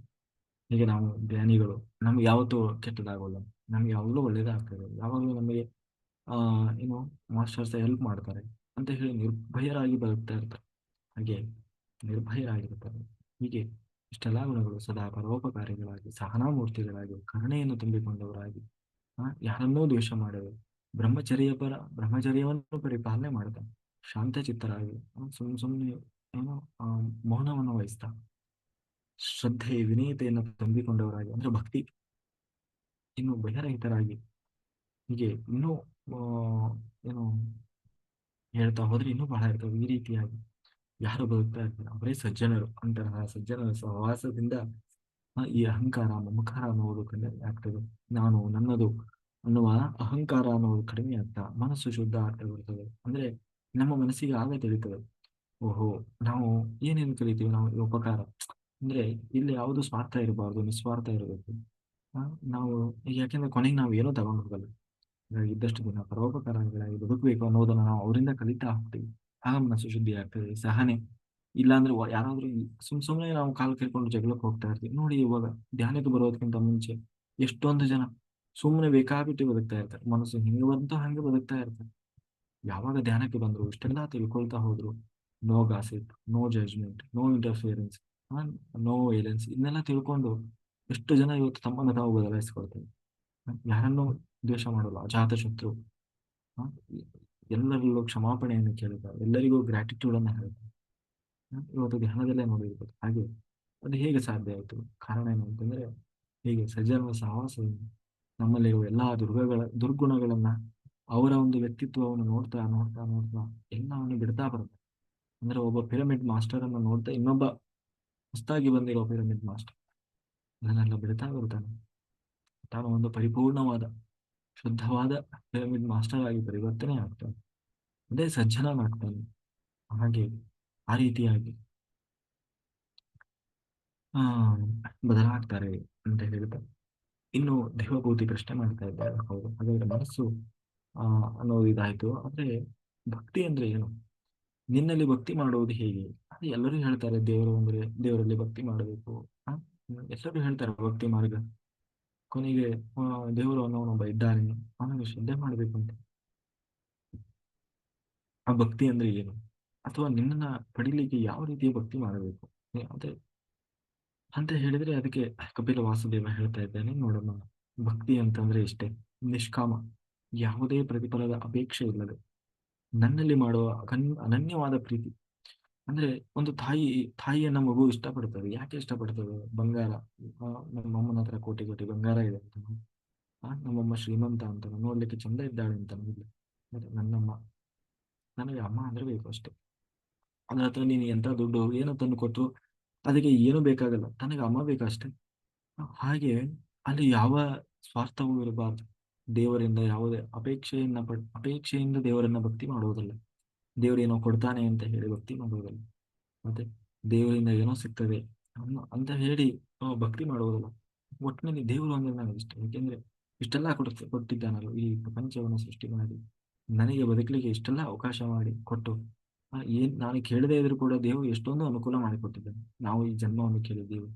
ಹೀಗೆ ನಾವು ಜ್ಞಾನಿಗಳು, ನಮ್ಗೆ ಯಾವತ್ತೂ ಕೆಟ್ಟದಾಗೋಲ್ಲ, ನಮ್ಗೆ ಯಾವಾಗಲೂ ಒಳ್ಳೇದಾಗ್ತದೆ, ಯಾವಾಗಲೂ ನಮಗೆ ಏನು ಮಾಸ್ಟರ್ಸ್ ಹೆಲ್ಪ್ ಮಾಡ್ತಾರೆ ಅಂತ ಹೇಳಿ ನಿರ್ಭಯರಾಗಿ ಬದುಕ್ತಾ ಇರ್ತಾರೆ. ಹಾಗೆ ನಿರ್ಭಯರಾಗಿರ್ತಾರೆ. ಹೀಗೆ ಇಷ್ಟೆಲ್ಲ ಗುಣಗಳು ಸದಾ ಪರೋಪಕಾರಿಗಳಾಗಿ, ಸಹನಾಮೂರ್ತಿಗಳಾಗಿ, ಕರುಣೆಯನ್ನು ತುಂಬಿಕೊಂಡವರಾಗಿ, ಯಾರನ್ನೂ ದ್ವೇಷ ಮಾಡದೆ ಬ್ರಹ್ಮಚರ್ಯವನ್ನು ಪರಿಪಾಲನೆ ಮಾಡ್ತಾರೆ. ಶಾಂತಚಿತ್ತರಾಗಿ ಸುಮ್ಮನೆ ಏನೋ ಆ, ಮೌನವನ್ನು ವಹಿಸ್ತಾ, ಶ್ರದ್ಧೆ ವಿನಯತೆಯನ್ನು ತುಂಬಿಕೊಂಡವರಾಗಿ ಅಂದ್ರೆ ಭಕ್ತಿ, ಇನ್ನು ಭಯರಹಿತರಾಗಿ, ಹೀಗೆ ಇನ್ನೂ ಆ, ಏನು ಹೇಳ್ತಾ ಹೋದ್ರೆ ಇನ್ನೂ ಬಹಳ ಇರ್ತವೆ. ಈ ರೀತಿಯಾಗಿ ಯಾರು ಬದುಕ್ತಾ ಇರ್ತಾರೆ ಅವರೇ ಸಜ್ಜನರು. ಅಂತಹ ಸಜ್ಜನರ ಸಹವಾಸದಿಂದ ಈ ಅಹಂಕಾರ ಮಮಕಾರ ಅನ್ನುವುದು ಕಡಿಮೆ ಆಗ್ತದೆ. ನಾನು ನನ್ನದು ಅನ್ನುವ ಅಹಂಕಾರ ಅನ್ನೋದು ಕಡಿಮೆ ಆಗ್ತಾ ಮನಸ್ಸು ಶುದ್ಧ ಆಗ್ತಾ ಬರ್ತದೆ. ಅಂದ್ರೆ ನಮ್ಮ ಮನಸ್ಸಿಗೆ ಆಗ ತಿಳಿತದೆ, ಓಹೋ, ನಾವು ಏನೇನು ಕಲಿತೀವಿ ನಾವು ಈ ಉಪಕಾರ ಅಂದ್ರೆ ಇಲ್ಲಿ ಯಾವುದು ಸ್ವಾರ್ಥ ಇರಬಾರ್ದು, ನಿಸ್ವಾರ್ಥ ಇರಬೇಕು. ಆ, ನಾವು ಯಾಕೆಂದ್ರೆ ಕೊನೆಗೆ ನಾವು ಏನೂ ತಗೊಂಡು ಹೋಗಲ್ಲ. ಹಾಗಾಗಿ ಇದ್ದಷ್ಟು ದಿನ ಪರೋಪಕಾರಗಳಾಗಿ ಬದುಕಬೇಕು ಅನ್ನೋದನ್ನ ನಾವು ಅವರಿಂದ ಕಲಿತಾ ಹೋಗ್ತೀವಿ. ಆಗ ಮನಸ್ಸು ಶುದ್ಧಿ ಆಗ್ತದೆ. ಸಹನೆ, ಇಲ್ಲಾಂದ್ರೆ ಯಾರಾದ್ರೂ ಸುಮ್ಮನೆ ನಾವು ಕಾಲು ಕೇಳ್ಕೊಂಡು ಜಗಳಕ್ಕೆ ಹೋಗ್ತಾ ಇರ್ತೀವಿ ನೋಡಿ. ಇವಾಗ ಧ್ಯಾನಕ್ಕೆ ಬರೋದಕ್ಕಿಂತ ಮುಂಚೆ ಎಷ್ಟೊಂದು ಜನ ಸುಮ್ಮನೆ ಬೇಕಾಬಿಟ್ಟು ಬದುಕ್ತಾ ಇರ್ತಾರೆ, ಮನಸ್ಸು ಹಿಂಗೆ ಬಂತು ಹಂಗೆ ಬದುಕ್ತಾ ಇರ್ತಾರೆ. ಯಾವಾಗ ಧ್ಯಾನಕ್ಕೆ ಬಂದ್ರು ಇಷ್ಟೆಲ್ಲ ತಿಳ್ಕೊಳ್ತಾ ಹೋದ್ರು, no gossip, no judgement, no interference, no violence, ಇದನ್ನೆಲ್ಲ ತಿಳ್ಕೊಂಡು ಎಷ್ಟು ಜನ ಇವತ್ತು ತಮ್ಮನ್ನು ತಾವು ಬದಲಾಯಿಸಿಕೊಳ್ತಾರೆ. ಯಾರನ್ನೂ ದ್ವೇಷ ಮಾಡಲ್ಲ, ಅಜಾತ ಶತ್ರು, ಹ? ಎಲ್ಲರಲ್ಲೂ ಕ್ಷಮಾಪಣೆಯನ್ನು ಕೇಳುತ್ತಾರೆ, ಎಲ್ಲರಿಗೂ ಗ್ರಾಟಿಟ್ಯೂಡ್ ಅನ್ನು ಹೇಳ್ತಾರೆ. ಇವತ್ತು ಧ್ಯಾನದಲ್ಲೇ ನೋಡಿರ್ಬೋದು. ಹಾಗೆ ಅದು ಹೇಗೆ ಸಾಧ್ಯ ಆಯಿತು? ಕಾರಣ ಏನು ಅಂತಂದ್ರೆ, ಹೀಗೆ ಸಜ್ಜನರ ಸಹವಾಸದಿಂದ ನಮ್ಮಲ್ಲಿರುವ ಎಲ್ಲಾ ದುರ್ಗುಣಗಳನ್ನ, ಅವರ ಒಂದು ವ್ಯಕ್ತಿತ್ವವನ್ನು ನೋಡ್ತಾ ನೋಡ್ತಾ ನೋಡ್ತಾ ಎಲ್ಲವನ್ನು ಬಿಡ್ತಾ ಬರುತ್ತೆ. ಅಂದ್ರೆ ಒಬ್ಬ ಪಿರಮಿಡ್ ಮಾಸ್ಟರ್ ಅನ್ನು ನೋಡ್ತಾ ಇನ್ನೊಬ್ಬ ಹೊಸದಾಗಿ ಬಂದಿರೋ ಪಿರಮಿಡ್ ಮಾಸ್ಟರ್ ಅದನ್ನೆಲ್ಲ ಬಿಡ್ತಾ ಬರ್ತಾನೆ. ತಾನು ಒಂದು ಪರಿಪೂರ್ಣವಾದ ಶುದ್ಧವಾದ ಪಿರಮಿಡ್ ಮಾಸ್ಟರ್ ಆಗಿ ಪರಿವರ್ತನೆ ಆಗ್ತಾನೆ, ಅದೇ ಸಜ್ಜನನಾಗ್ತಾನೆ. ಹಾಗೆ ಆ ರೀತಿಯಾಗಿ ಆ ಬದಲಾಗ್ತಾರೆ ಅಂತ ಹೇಳ್ತಾರೆ. ಇನ್ನು ದೇವಭೂತಿ ಪ್ರಶ್ನೆ ಮಾಡ್ತಾ ಇದ್ದಾರೆ. ಹೌದು, ಹಾಗಾದ್ರೆ ಮನಸ್ಸು ಆ ಅನ್ನೋದು ಇದಾಯ್ತು. ಆದ್ರೆ ಭಕ್ತಿ ಅಂದ್ರೆ ಏನು? ನಿನ್ನಲ್ಲಿ ಭಕ್ತಿ ಮಾಡುವುದು ಹೇಗೆ? ಅದು ಎಲ್ಲರೂ ಹೇಳ್ತಾರೆ, ದೇವರು ಅಂದ್ರೆ ದೇವರಲ್ಲಿ ಭಕ್ತಿ ಮಾಡಬೇಕು. ಆ, ಎಲ್ಲರೂ ಹೇಳ್ತಾರೆ ಭಕ್ತಿ ಮಾರ್ಗ. ಕೊನೆಗೆ ದೇವರು ಅನ್ನೋನೊಬ್ಬ ಇದ್ದಾನೆ, ಅವನಿಗೆ ಶ್ರದ್ಧೆ ಮಾಡಬೇಕು ಅಂತ. ಆ ಭಕ್ತಿ ಅಂದ್ರೆ ಏನು? ಅಥವಾ ನಿನ್ನನ್ನ ಪಡಿಲಿಕ್ಕೆ ಯಾವ ರೀತಿಯ ಭಕ್ತಿ ಮಾಡಬೇಕು ಅದೇ ಅಂತ ಹೇಳಿದ್ರೆ, ಅದಕ್ಕೆ ಕಪಿಲ ವಾಸುದೇವ ಹೇಳ್ತಾ ಇದ್ದಾನೆ ನೋಡೋಣ. ಭಕ್ತಿ ಅಂತಂದ್ರೆ ಇಷ್ಟೇ, ನಿಷ್ಕಾಮ, ಯಾವುದೇ ಪ್ರತಿಫಲದ ಅಪೇಕ್ಷೆ ಇಲ್ಲದೆ ನನ್ನಲ್ಲಿ ಮಾಡುವ ಅನನ್ಯವಾದ ಪ್ರೀತಿ. ಅಂದ್ರೆ ಒಂದು ತಾಯಿಯನ್ನ ಮಗು ಇಷ್ಟಪಡ್ತದೆ. ಯಾಕೆ ಇಷ್ಟಪಡ್ತದೆ? ಬಂಗಾರ, ನಮ್ಮಮ್ಮನ ಹತ್ರ ಕೋಟಿ ಕೋಟಿ ಬಂಗಾರ ಇದೆ ಅಂತ, ನಮ್ಮಮ್ಮ ಶ್ರೀಮಂತ ಅಂತ, ನೋಡ್ಲಿಕ್ಕೆ ಚಂದ ಇದ್ದಾಳೆ ಅಂತ ಇಲ್ಲ. ನನ್ನಮ್ಮ, ನನಗೆ ಅಮ್ಮ ಅಂದ್ರೆ ಬೇಕು ಅಷ್ಟೇ. ಅದ್ರ ಹತ್ರ ನೀನು ಎಂತ ದುಡ್ಡು ಏನು ತಂದು ಕೊಟ್ರು ಅದಕ್ಕೆ ಏನು ಬೇಕಾಗಲ್ಲ, ನನಗೆ ಅಮ್ಮ ಬೇಕಷ್ಟೇ. ಹಾಗೆ ಅಲ್ಲಿ ಯಾವ ಸ್ವಾರ್ಥವೂ ಇರಬಾರ್ದು. ದೇವರಿಂದ ಯಾವುದೇ ಅಪೇಕ್ಷೆಯಿಂದ ದೇವರನ್ನ ಭಕ್ತಿ ಮಾಡುವುದಿಲ್ಲ. ದೇವರೇನೋ ಕೊಡ್ತಾನೆ ಅಂತ ಹೇಳಿ ಭಕ್ತಿ ಮಾಡುವುದಿಲ್ಲ. ಮತ್ತೆ ದೇವರಿಂದ ಏನೋ ಸಿಗ್ತದೆ ಅಂತ ಹೇಳಿ ಭಕ್ತಿ ಮಾಡುವುದಿಲ್ಲ. ಒಟ್ಟಿನಲ್ಲಿ ದೇವರು ಅಂದ್ರೆ ನನಗೆ ಇಷ್ಟ. ಏಕೆಂದ್ರೆ ಇಷ್ಟೆಲ್ಲ ಕೊಟ್ಟಿದ್ದಾನಲ್ಲ, ಈ ಪ್ರಪಂಚವನ್ನು ಸೃಷ್ಟಿ ಮಾಡಿ ನನಗೆ ಬದುಕಲಿಕ್ಕೆ ಇಷ್ಟೆಲ್ಲ ಅವಕಾಶ ಮಾಡಿ ಕೊಟ್ಟು, ನಾನು ಕೇಳದೇ ಇದ್ರೂ ಕೂಡ ದೇವರು ಎಷ್ಟೊಂದು ಅನುಕೂಲ ಮಾಡಿಕೊಟ್ಟಿದ್ದಾನೆ. ನಾವು ಈ ಜನ್ಮವನ್ನು ಕೇಳಿದ್ದೀವಿ.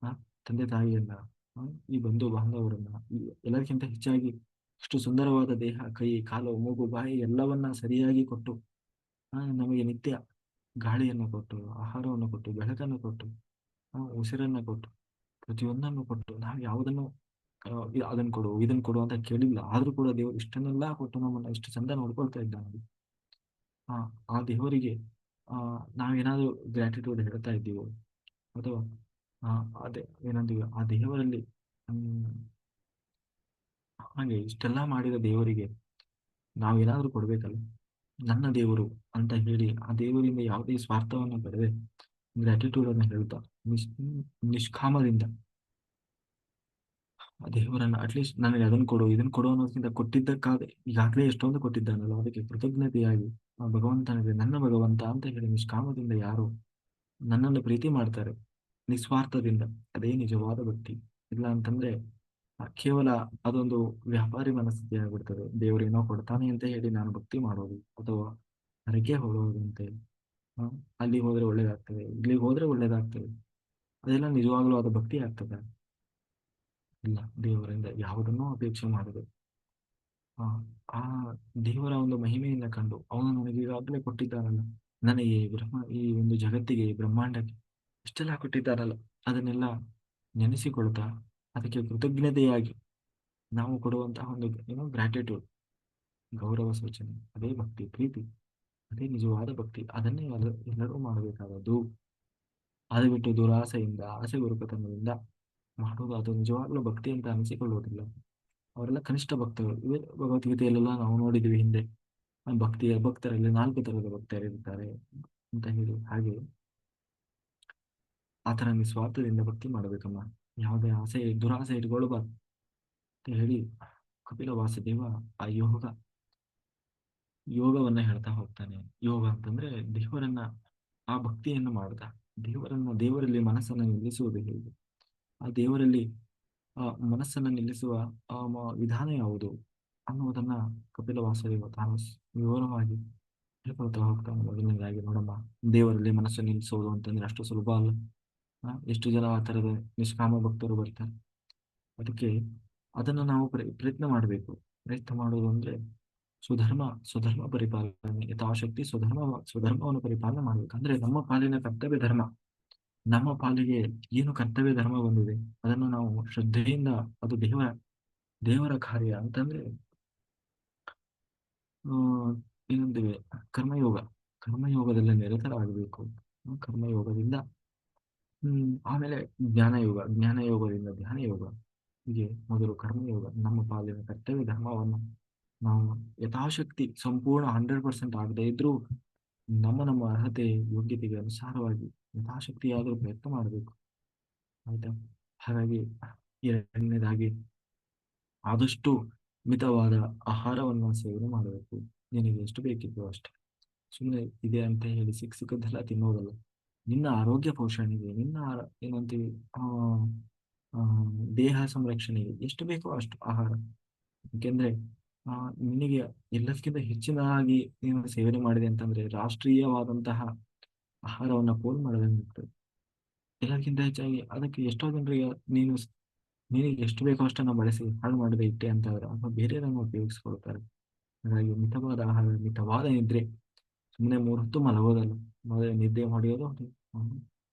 ಆ ತಂದೆ ತಾಯಿಯನ್ನ, ಆ, ಈ ಬಂಧು ಬಾಂಧವರನ್ನ, ಎಲ್ಲದಕ್ಕಿಂತ ಹೆಚ್ಚಾಗಿ ಇಷ್ಟು ಸುಂದರವಾದ ದೇಹ, ಕೈ ಕಾಲು ಮೂಗು ಬಾಯಿ ಎಲ್ಲವನ್ನ ಸರಿಯಾಗಿ ಕೊಟ್ಟು, ನಮಗೆ ನಿತ್ಯ ಗಾಳಿಯನ್ನು ಕೊಟ್ಟು, ಆಹಾರವನ್ನು ಕೊಟ್ಟು, ಬೆಳಕನ್ನು ಕೊಟ್ಟು, ಉಸಿರನ್ನು ಕೊಟ್ಟು, ಪ್ರತಿಯೊಂದನ್ನು ಕೊಟ್ಟು, ನಾವು ಯಾವುದನ್ನು ಅದನ್ನು ಕೊಡು ಇದನ್ನು ಕೊಡು ಅಂತ ಕೇಳಿಲ್ಲ. ಆದ್ರೂ ಕೂಡ ದೇವರು ಇಷ್ಟನ್ನೆಲ್ಲ ಕೊಟ್ಟು ನಮ್ಮನ್ನ ಇಷ್ಟು ಚಂದ ನೋಡ್ಕೊಳ್ತಾ ಇದ್ದಾನೆ. ಆ ಆ ದೇವರಿಗೆ ಆ ನಾವೇನಾದ್ರೂ ಗ್ರಾಟಿಟ್ಯೂಡ್ ಹೇಳ್ತಾ ಇದ್ದೀವೋ, ಅಥವಾ ಆ ಅದೇ ಏನಂತೀವಿ ಆ ದೇವರಲ್ಲಿ, ಹ್ಮ್ ಹಾಗೆ ಇಷ್ಟೆಲ್ಲ ಮಾಡಿದ ದೇವರಿಗೆ ನಾವೇನಾದ್ರೂ ಕೊಡ್ಬೇಕಲ್ಲ. ನನ್ನ ದೇವರು ಅಂತ ಹೇಳಿ ಆ ದೇವರಿಂದ ಯಾವುದೇ ಸ್ವಾರ್ಥವನ್ನು ಪಡೆದೆ ಗ್ರಾಟಿಟ್ಯೂಡ್ ಅನ್ನು ಹೇಳ್ತಾ ನಿಷ್ ನಿಷ್ಕಾಮದಿಂದ ಆ ದೇವರನ್ನ ಅಟ್ಲೀಸ್ಟ್ ನನಗೆ ಅದನ್ನು ಕೊಡು ಇದನ್ನು ಕೊಡು ಅನ್ನೋದಕ್ಕಿಂತ ಕೊಟ್ಟಿದ್ದಕ್ಕಾಗಿ ಈಗಾಗಲೇ ಎಷ್ಟೊಂದು ಕೊಟ್ಟಿದ್ದಾನಲ್ಲ ಅದಕ್ಕೆ ಕೃತಜ್ಞತೆಯಾಗಿ ಆ ಭಗವಂತನಿಗೆ ನನ್ನ ಭಗವಂತ ಅಂತ ಹೇಳಿ ನಿಷ್ಕಾಮದಿಂದ ಯಾರು ನನ್ನನ್ನು ಪ್ರೀತಿ ಮಾಡ್ತಾರೆ ನಿಸ್ವಾರ್ಥದಿಂದ, ಅದೇ ನಿಜವಾದ ಭಕ್ತಿ. ಇಲ್ಲ ಅಂತಂದ್ರೆ ಕೇವಲ ಅದೊಂದು ವ್ಯಾಪಾರಿ ಮನಸ್ಥಿತಿ ಆಗ್ಬಿಡ್ತದೆ. ದೇವರೇನೋ ಕೊಡ್ತಾನೆ ಅಂತ ಹೇಳಿ ನಾನು ಭಕ್ತಿ ಮಾಡೋದು, ಅಥವಾ ಹರಕೆ ಹೊರೋದಂತೆ. ಆ, ಅಲ್ಲಿ ಹೋದ್ರೆ ಒಳ್ಳೇದಾಗ್ತದೆ, ಇಲ್ಲಿಗೆ ಹೋದ್ರೆ ಒಳ್ಳೇದಾಗ್ತದೆ, ಅದೆಲ್ಲ ನಿಜವಾಗ್ಲೂ ಅದು ಭಕ್ತಿ ಆಗ್ತದೆ? ಇಲ್ಲ. ದೇವರಿಂದ ಯಾವುದನ್ನೂ ಅಪೇಕ್ಷೆ ಮಾಡದೆ ಆ ಆ ದೇವರ ಒಂದು ಮಹಿಮೆಯನ್ನ ಕಂಡು ಅವನು ನನಗೆ ಈಗಾಗಲೇ ಕೊಟ್ಟಿದ್ದಾನಲ್ಲ, ನನಗೆ ಈ ಒಂದು ಜಗತ್ತಿಗೆ, ಈ ಬ್ರಹ್ಮಾಂಡಕ್ಕೆ ಇಷ್ಟೆಲ್ಲ ಕೊಟ್ಟಿದ್ದಾರಲ್ಲ, ಅದನ್ನೆಲ್ಲ ನೆನೆಸಿಕೊಳ್ತಾ ಅದಕ್ಕೆ ಕೃತಜ್ಞತೆಯಾಗಿ ನಾವು ಕೊಡುವಂತಹ ಒಂದು ಏನೋ ಗ್ರಾಟಿಟ್ಯೂಡ್, ಗೌರವ ಸೂಚನೆ, ಅದೇ ಭಕ್ತಿ, ಪ್ರೀತಿ, ಅದೇ ನಿಜವಾದ ಭಕ್ತಿ. ಅದನ್ನೇ ಎಲ್ಲರೂ ಮಾಡಬೇಕಾದದ್ದು. ಅದು ಬಿಟ್ಟು ದುರಾಸೆಯಿಂದ, ಆಸೆ ಗುರುಕತನದಿಂದ ಮಾಡುವುದು ಅದು ನಿಜವಾಗ್ಲೂ ಭಕ್ತಿ ಅಂತ ಅನಿಸಿಕೊಳ್ಳುವುದಿಲ್ಲ. ಅವರೆಲ್ಲ ಕನಿಷ್ಠ ಭಕ್ತರು. ಇವೇ ಭಗವದ್ಗೀತೆಯಲ್ಲೆಲ್ಲ ನಾವು ನೋಡಿದ್ವಿ ಹಿಂದೆ, ಭಕ್ತರಲ್ಲಿ 4 ತರದ ಭಕ್ತರಿರ್ತಾರೆ ಅಂತ ಹೇಳಿ. ಹಾಗೆ ಆ ತರ ನಿಸ್ವಾರ್ಥದಿಂದ ಭಕ್ತಿ ಮಾಡಬೇಕಮ್ಮ. ಯಾವುದೇ ದುರಾಸೆ ಇಟ್ಕೊಳ್ಬಾರ್ದು ಅಂತ ಹೇಳಿ ಕಪಿಲ ವಾಸುದೇವ ಆ ಯೋಗವನ್ನ ಹೇಳ್ತಾ ಹೋಗ್ತಾನೆ. ಯೋಗ ಅಂತಂದ್ರೆ ದೇವರನ್ನ, ಆ ಭಕ್ತಿಯನ್ನು ಮಾಡ್ದ ದೇವರಲ್ಲಿ ಮನಸ್ಸನ್ನು ನಿಲ್ಲಿಸುವುದು ಹೇಗೆ, ಆ ದೇವರಲ್ಲಿ ಆ ಮನಸ್ಸನ್ನು ನಿಲ್ಲಿಸುವ ವಿಧಾನ ಯಾವುದು ಅನ್ನುವುದನ್ನ ಕಪಿಲ ವಾಸುದೇವ ತಾನು ವಿವರವಾಗಿ ಹೇಳ್ಕೊಳ್ತಾ ಹೋಗ್ತಾನೆ. ಮೊದಲನೇದಾಗಿ ನೋಡಮ್ಮ, ದೇವರಲ್ಲಿ ಮನಸ್ಸು ನಿಲ್ಲಿಸೋದು ಅಂತಂದ್ರೆ ಅಷ್ಟು ಸುಲಭ ಅಲ್ಲ. ಎಷ್ಟು ಜನ ಆ ತರದ ನಿಷ್ಕಾಮ ಭಕ್ತರು ಬರ್ತಾರೆ. ಅದಕ್ಕೆ ಅದನ್ನು ನಾವು ಪ್ರಯತ್ನ ಮಾಡಬೇಕು. ಪ್ರಯತ್ನ ಮಾಡುವುದು ಅಂದ್ರೆ ಸ್ವಧರ್ಮ ಸ್ವಧರ್ಮ ಪರಿಪಾಲನೆ, ಯಥಾಶಕ್ತಿ ಸ್ವಧರ್ಮವನ್ನು ಪರಿಪಾಲನೆ ಮಾಡಬೇಕು. ಅಂದ್ರೆ ನಮ್ಮ ಪಾಲಿನ ಕರ್ತವ್ಯ ಧರ್ಮ, ನಮ್ಮ ಪಾಲಿಗೆ ಏನು ಕರ್ತವ್ಯ ಧರ್ಮ ಬಂದಿದೆ ಅದನ್ನು ನಾವು ಶ್ರದ್ಧೆಯಿಂದ, ಅದು ದೇವರ ಕಾರ್ಯ ಅಂತಂದ್ರೆ ಆ ಏನಂತೀವಿ, ಕರ್ಮಯೋಗ, ಕರ್ಮಯೋಗದಲ್ಲಿ ನಿರತರಾಗಬೇಕು. ಕರ್ಮಯೋಗದಿಂದ ಆಮೇಲೆ ಜ್ಞಾನಯೋಗದಿಂದ ಧ್ಯಾನ ಯೋಗ, ಹೀಗೆ ಮೊದಲು ಕರ್ಮಯೋಗ. ನಮ್ಮ ಪಾಲಿನ ಕರ್ತವ್ಯ ಧರ್ಮವನ್ನು ನಾವು ಯಥಾಶಕ್ತಿ ಸಂಪೂರ್ಣ 100% ಆಗದೇ ಇದ್ರೂ ನಮ್ಮ ಅರ್ಹತೆ ಯೋಗ್ಯತೆಗೆ ಅನುಸಾರವಾಗಿ ಯಥಾಶಕ್ತಿಯಾದರೂ ಪ್ರಯತ್ನ ಮಾಡಬೇಕು. ಆಯ್ತಾ? ಹಾಗಾಗಿ ಎರಡನೇದಾಗಿ ಆದಷ್ಟು ಮಿತವಾದ ಆಹಾರವನ್ನು ಸೇವನೆ ಮಾಡಬೇಕು. ನಿನಗೆ ಎಷ್ಟು ಬೇಕಿತ್ತು ಅಷ್ಟೇ. ಸುಮ್ಮನೆ ಇದೆ ಅಂತ ಹೇಳಿ ಸಿಕ್ಕದ್ದೆಲ್ಲ ತಿನ್ನೋದಲ್ಲ. ನಿನ್ನ ಆರೋಗ್ಯ ಪೋಷಣೆಗೆ, ಏನಂತೀವಿ, ಆ ಆ, ದೇಹ ಸಂರಕ್ಷಣೆಗೆ ಎಷ್ಟು ಬೇಕೋ ಅಷ್ಟು ಆಹಾರ. ಯಾಕೆಂದ್ರೆ ಆ ನಿನಗೆ ಎಲ್ಲದಕ್ಕಿಂತ ಹೆಚ್ಚಿನದಾಗಿ ನೀನು ಸೇವನೆ ಮಾಡಿದೆ ಅಂತಂದ್ರೆ ರಾಷ್ಟ್ರೀಯವಾದಂತಹ ಆಹಾರವನ್ನ ಪೋಲ್ ಮಾಡಬೇಕಾಗ್ತದೆ. ಎಲ್ಲದಕ್ಕಿಂತ ಹೆಚ್ಚಾಗಿ ಅದಕ್ಕೆ ಎಷ್ಟೋ ಜನರಿಗೆ ನಿನಗೆ ಎಷ್ಟು ಬೇಕೋ ಅಷ್ಟನ್ನ ಬಳಸಿ ಹಾಳು ಮಾಡದೆ ಇಟ್ಟೆ ಅಂತಾದ್ರೆ ಅಥವಾ ಬೇರೆಯವರನ್ನು ಉಪಯೋಗಿಸ್ಕೊಳ್ತಾರೆ. ಹಾಗಾಗಿ ಮಿತವಾದ ಆಹಾರ, ಮಿತವಾದ ನಿದ್ರೆ, ಸುಮ್ಮನೆ 3 ಹೊತ್ತು ಮಲಗೋದಲ್ಲ, ಮೊದಲೇ ನಿದ್ದೆ ಹೊಡೆಯೋದು ಅದು. ಹ್ಮ್.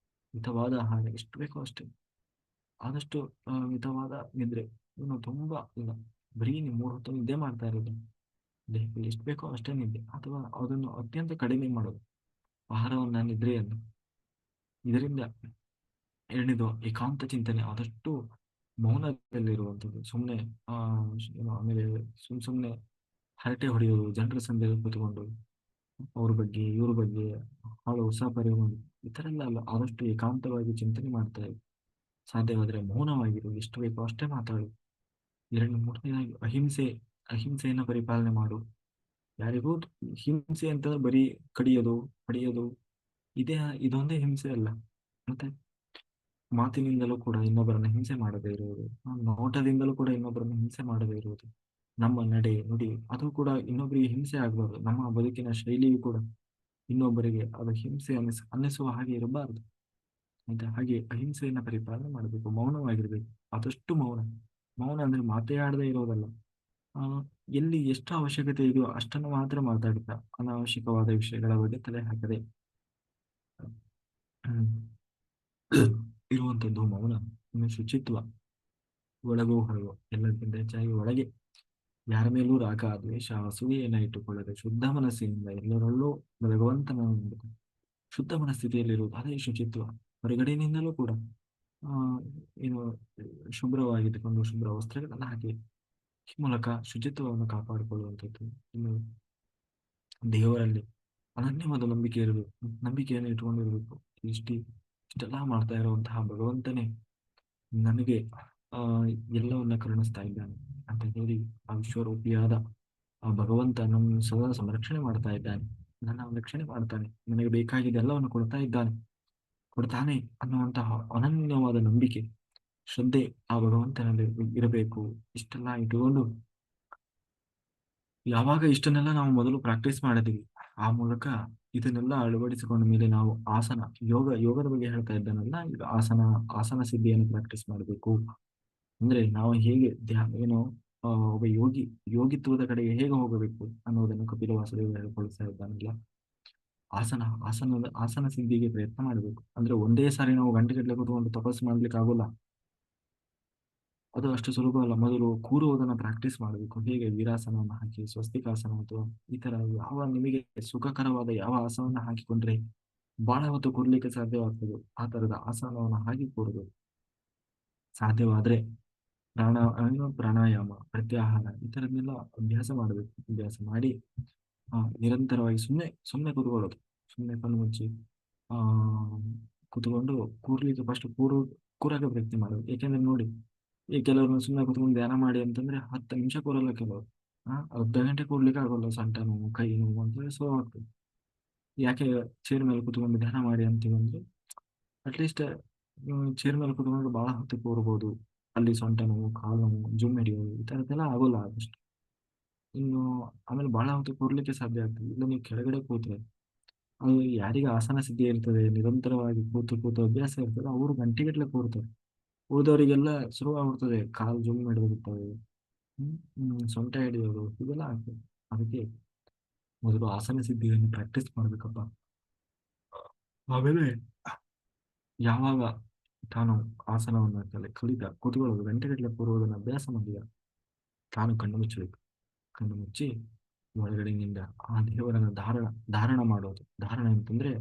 ಮಿತವಾದ ಆಹಾರ ಎಷ್ಟು ಬೇಕೋ ಅಷ್ಟೇ, ಆದಷ್ಟು ಮಿತವಾದ ನಿದ್ರೆ. ಇನ್ನು ತುಂಬಾ ಇಲ್ಲ, ಬರೀ ನೀವು 3 ಹೊತ್ತು ನಿದ್ದೆ ಮಾಡ್ತಾ ಇರೋದು, ದೇಹಕ್ಕೆ ಎಷ್ಟು ಬೇಕೋ ಅಷ್ಟೇ ನಿದ್ದೆ, ಅಥವಾ ಅದನ್ನು ಅತ್ಯಂತ ಕಡಿಮೆ ಮಾಡೋದು ಆಹಾರವನ್ನ, ನಿದ್ರೆಯನ್ನು. ಇದರಿಂದ ಎರಡನೇದು ಏಕಾಂತ ಚಿಂತನೆ, ಆದಷ್ಟು ಮೌನದಲ್ಲಿರುವಂಥದ್ದು. ಸುಮ್ಮನೆ ಆ ಆಮೇಲೆ ಸುಮ್ಮನೆ ಹರಟೆ ಹೊಡೆಯೋದು, ಜನರ ಸಂದರ್ಭ ಕೂತ್ಕೊಂಡು ಅವ್ರ ಬಗ್ಗೆ ಇವ್ರ ಬಗ್ಗೆ ಹಾಳು ಹೊಸ ಪರಿಮಾಣ ಈ ತರ ಎಲ್ಲ ಅಲ್ಲ. ಆದಷ್ಟು ಏಕಾಂತವಾಗಿ ಚಿಂತನೆ ಮಾಡ್ತಾ ಇದ್ವಿ. ಸಾಧ್ಯವಾದರೆ ಮೌನವಾಗಿರು, ಎಷ್ಟು ಬೇಕೋ ಅಷ್ಟೇ ಮಾತಾಡು. ಎರಡು ಮೂರನೇದಾಗಿ ಅಹಿಂಸೆ, ಅಹಿಂಸೆಯನ್ನು ಪರಿಪಾಲನೆ ಮಾಡು. ಯಾರಿಗೂ ಹಿಂಸೆ ಅಂತಂದ್ರೆ ಬರೀ ಕಡಿಯೋದು, ಹೊಡೆಯೋದು, ಇದೇ ಇದೊಂದೇ ಹಿಂಸೆ ಅಲ್ಲ. ಮತ್ತೆ ಮಾತಿನಿಂದಲೂ ಕೂಡ ಇನ್ನೊಬ್ಬರನ್ನ ಹಿಂಸೆ ಮಾಡದೇ ಇರುವುದು, ನೋಟದಿಂದಲೂ ಕೂಡ ಇನ್ನೊಬ್ಬರನ್ನ ಹಿಂಸೆ ಮಾಡದೇ ಇರುವುದು, ನಮ್ಮ ನಡೆ ನುಡಿ ಅದು ಕೂಡ ಇನ್ನೊಬ್ಬರಿಗೆ ಹಿಂಸೆ ಆಗಬಾರ್ದು. ನಮ್ಮ ಬದುಕಿನ ಶೈಲಿಯು ಕೂಡ ಇನ್ನೊಬ್ಬರಿಗೆ ಅದು ಹಿಂಸೆ ಅನ್ನಿಸುವ ಹಾಗೆ ಇರಬಾರದು. ಆಯ್ತಾ? ಹಾಗೆ ಅಹಿಂಸೆಯನ್ನ ಪರಿಪಾಲನೆ ಮಾಡಬೇಕು, ಮೌನವಾಗಿರ್ಬೇಕು. ಆದಷ್ಟು ಮೌನ. ಮೌನ ಅಂದ್ರೆ ಮಾತೇ ಆಡದೇ ಇರೋದಲ್ಲ. ಆ ಎಲ್ಲಿ ಎಷ್ಟು ಅವಶ್ಯಕತೆ ಇದೆಯೋ ಅಷ್ಟನ್ನು ಮಾತ್ರ ಮಾತಾಡ್ತಾ, ಅನಾವಶ್ಯಕವಾದ ವಿಷಯಗಳ ಬಗ್ಗೆ ತಲೆ ಹಾಕದೆ ಹ್ಮ್, ಇರುವಂತದ್ದು ಮೌನ. ಇನ್ನು ಶುಚಿತ್ವ, ಒಳಗೋ ಹೊರಗೋ ಎಲ್ಲಕ್ಕಿಂತ ಹೆಚ್ಚಾಗಿ ಒಳಗೆ ಯಾರ ಮೇಲೂ ರಾಗ ದ್ವೇಷ ಅಸೂಯೆಯನ್ನ ಇಟ್ಟುಕೊಳ್ಳದೆ ಶುದ್ಧ ಮನಸ್ಸಿನಿಂದ ಎಲ್ಲರಲ್ಲೂ ಭಗವಂತನ ಒಂದು ಶುದ್ಧ ಮನಸ್ಥಿತಿಯಲ್ಲಿರುವುದು, ಅದೇ ಶುಚಿತ್ವ. ಹೊರಗಡೆಯಿಂದಲೂ ಕೂಡ ಆ ಏನು ಶುಭ್ರವಾಗಿಟ್ಟುಕೊಂಡು ಶುಭ್ರ ವಸ್ತ್ರಗಳನ್ನು ಹಾಕಿ ಈ ಮೂಲಕ ಶುಚಿತ್ವವನ್ನು ಕಾಪಾಡಿಕೊಳ್ಳುವಂಥದ್ದು. ಇನ್ನು ದೇವರಲ್ಲಿ ಅನನ್ಯವಾದ ನಂಬಿಕೆ ಇರಬೇಕು, ನಂಬಿಕೆಯನ್ನು ಇಟ್ಟುಕೊಂಡಿರಬೇಕು. ಇಷ್ಟಿ ಇಷ್ಟೆಲ್ಲ ಮಾಡ್ತಾ ಇರುವಂತಹ ಭಗವಂತನೇ ನನಗೆ ಆ ಎಲ್ಲವನ್ನ ಕರುಣಿಸ್ತಾ ಇದ್ದಾನೆ ಅಂತ ಹೇಳಿ ಆ ವಿಶ್ವರೂಪಿಯಾದ ಆ ಭಗವಂತ ನಮ್ಮನ್ನು ಸದಾ ಸಂರಕ್ಷಣೆ ಮಾಡ್ತಾ ಇದ್ದಾನೆ, ನನ್ನ ರಕ್ಷಣೆ ಮಾಡ್ತಾನೆ, ನನಗೆ ಬೇಕಾಗಿದೆ ಎಲ್ಲವನ್ನು ಕೊಡ್ತಾನೆ ಅನ್ನುವಂತಹ ಅನನ್ಯವಾದ ನಂಬಿಕೆ, ಶ್ರದ್ಧೆ ಆ ಭಗವಂತನಲ್ಲಿ ಇರಬೇಕು. ಇಷ್ಟೆಲ್ಲ ಇಟ್ಟುಕೊಂಡು ಯಾವಾಗ ಇಷ್ಟನ್ನೆಲ್ಲ ನಾವು ಮೊದಲು ಪ್ರಾಕ್ಟೀಸ್ ಮಾಡಿದ್ವಿ, ಆ ಮೂಲಕ ಇದನ್ನೆಲ್ಲ ಅಳವಡಿಸಿಕೊಂಡ ಮೇಲೆ ನಾವು ಯೋಗದ ಬಗ್ಗೆ ಹೇಳ್ತಾ ಇದ್ದಾನಲ್ಲ ಈಗ, ಆಸನ ಸಿದ್ಧಿಯನ್ನು ಪ್ರಾಕ್ಟೀಸ್ ಮಾಡಬೇಕು. ಅಂದ್ರೆ ನಾವು ಹೇಗೆ ಏನು ಒಬ್ಬ ಯೋಗಿತ್ವದ ಕಡೆಗೆ ಹೇಗೆ ಹೋಗಬೇಕು ಅನ್ನೋದನ್ನು ಕಪಿಲ ವಾಸುದೇವ ಹೇಳ್ಕೊಳ್ತಾ ಇದ್ದಾನಲ್ಲ. ಆಸನ ಸಿದ್ಧಿಗೆ ಪ್ರಯತ್ನ ಮಾಡಬೇಕು. ಅಂದ್ರೆ ಒಂದೇ ಸಾರಿ ನಾವು ಗಂಟೆಗಟ್ಟಲೆ ಕೂತ್ಕೊಂಡು ತಪಸ್ಸು ಮಾಡ್ಲಿಕ್ಕೆ ಆಗೋಲ್ಲ, ಅದು ಅಷ್ಟು ಸುಲಭ ಅಲ್ಲ. ಮೊದಲು ಕೂರುವುದನ್ನು ಪ್ರಾಕ್ಟೀಸ್ ಮಾಡಬೇಕು. ಹೇಗೆ ವೀರಾಸನವನ್ನು ಹಾಕಿ, ಸ್ವಸ್ತಿಕಾಸನ ಅಥವಾ ಈ ತರ ಯಾವ ನಿಮಗೆ ಸುಖಕರವಾದ ಯಾವ ಆಸನವನ್ನು ಹಾಕಿಕೊಂಡ್ರೆ ಬಹಳ ಹೊತ್ತು ಕೂರ್ಲಿಕ್ಕೆ ಸಾಧ್ಯವಾಗ್ತದೆ, ಆ ತರದ ಆಸನವನ್ನು ಹಾಕಿ ಕೂರುದು. ಸಾಧ್ಯವಾದ್ರೆ ಪ್ರಾಣಾಯಾಮ, ಪ್ರತ್ಯಾಹಾರ ಈ ತರದ್ನೆಲ್ಲ ಅಭ್ಯಾಸ ಮಾಡಬೇಕು. ಅಭ್ಯಾಸ ಮಾಡಿ ನಿರಂತರವಾಗಿ ಸುಮ್ಮನೆ ಸುಮ್ಮನೆ ಕೂತ್ಕೊಳ್ಳೋದು, ಸುಮ್ಮನೆ ಕಣ್ಣು ಮುಚ್ಚಿ ಆ ಕೂತ್ಕೊಂಡು ಕೂರ್ಲಿಕ್ಕೆ ಫಸ್ಟ್ ಕೂರಕ್ಕೆ ಪ್ರಯತ್ನ ಮಾಡೋದು. ಯಾಕೆಂದ್ರೆ ನೋಡಿ, ಈ ಕೆಲವರು ಸುಮ್ಮನೆ ಕೂತ್ಕೊಂಡು ಧ್ಯಾನ ಮಾಡಿ ಅಂತಂದ್ರೆ 10 ನಿಮಿಷ ಕೂರಲ್ಲ ಕೆಲವರು, ಅರ್ಧ ಗಂಟೆ ಕೂರ್ಲಿಕ್ಕೆ ಆಗೋಲ್ಲ, ಸೊಂಟ ನೋವು ಕೈ ನೋವು ಅಂತೇಳಿ ಸೋ ಆಗ್ತದೆ. ಯಾಕೆ ಚೇರ್ ಮೇಲೆ ಕೂತ್ಕೊಂಡು ಧ್ಯಾನ ಮಾಡಿ ಅಂತೀವಿ ಅಂದ್ರೆ ಅಟ್ಲೀಸ್ಟ್ ಚೇರ್ ಮೇಲೆ ಕೂತ್ಕೊಂಡು ಬಹಳ ಹೊತ್ತು ಕೂರ್ಬೋದು, ಅಲ್ಲಿ ಸೊಂಟ ನೋವು ಕಾಲು ನೋವು ಜುಮ್ ಹಿಡಿಯೋದು ಈ ತರದ್ದೆಲ್ಲ ಆಗೋಲ್ಲ ಆದಷ್ಟು. ಇನ್ನು ಆಮೇಲೆ ಬಹಳ ಹೊತ್ತು ಕೂರ್ಲಿಕ್ಕೆ ಸಾಧ್ಯ ಆಗ್ತದೆ. ಇಲ್ಲ ನೀವು ಕೆಳಗಡೆ ಕೂತ್ರೆ ಅದು ಯಾರಿಗೆ ಆಸನ ಸಿದ್ಧಿ ಇರ್ತದೆ, ನಿರಂತರವಾಗಿ ಕೂತು ಕೂತು ಅಭ್ಯಾಸ ಇರ್ತದೆ, ಅವರು ಗಂಟೆಗಟ್ಟಲೆ ಕೂರ್ತಾರೆ. ಉಳಿದವರಿಗೆಲ್ಲ ಶುರುವಾಗ್ಬಿಡ್ತದೆ, ಕಾಲು ಜುಮ್ ಹಿಡಿದಿರ್ತವೆ, ಸೊಂಟ ಹಿಡಿಯೋದು ಇದೆಲ್ಲ ಆಗ್ತದೆ. ಅದಕ್ಕೆ ಮೊದಲು ಆಸನ ಸಿದ್ಧಿಯನ್ನು ಪ್ರಾಕ್ಟೀಸ್ ಮಾಡ್ಬೇಕಪ್ಪ. ಆಮೇಲೆ ಯಾವಾಗ ತಾನು ಆಸನವನ್ನು ಕಲಿತ ಕೂತ್ಕೊಳ್ಳೋದು, ಗಂಟೆಗಟ್ಟಲೆ ಕೂರುವುದನ್ನು ಅಭ್ಯಾಸ ಮಾಡಿದ, ತಾನು ಕಣ್ಣು ಮುಚ್ಚಬೇಕು. ಕಣ್ಣು ಮುಚ್ಚಿ ಒಳಗಡೆಯಿಂದ ಆ ದೇವರನ್ನ ಧಾರಣ ಮಾಡೋದು. ಧಾರಣ ಅಂತಂದ್ರೆ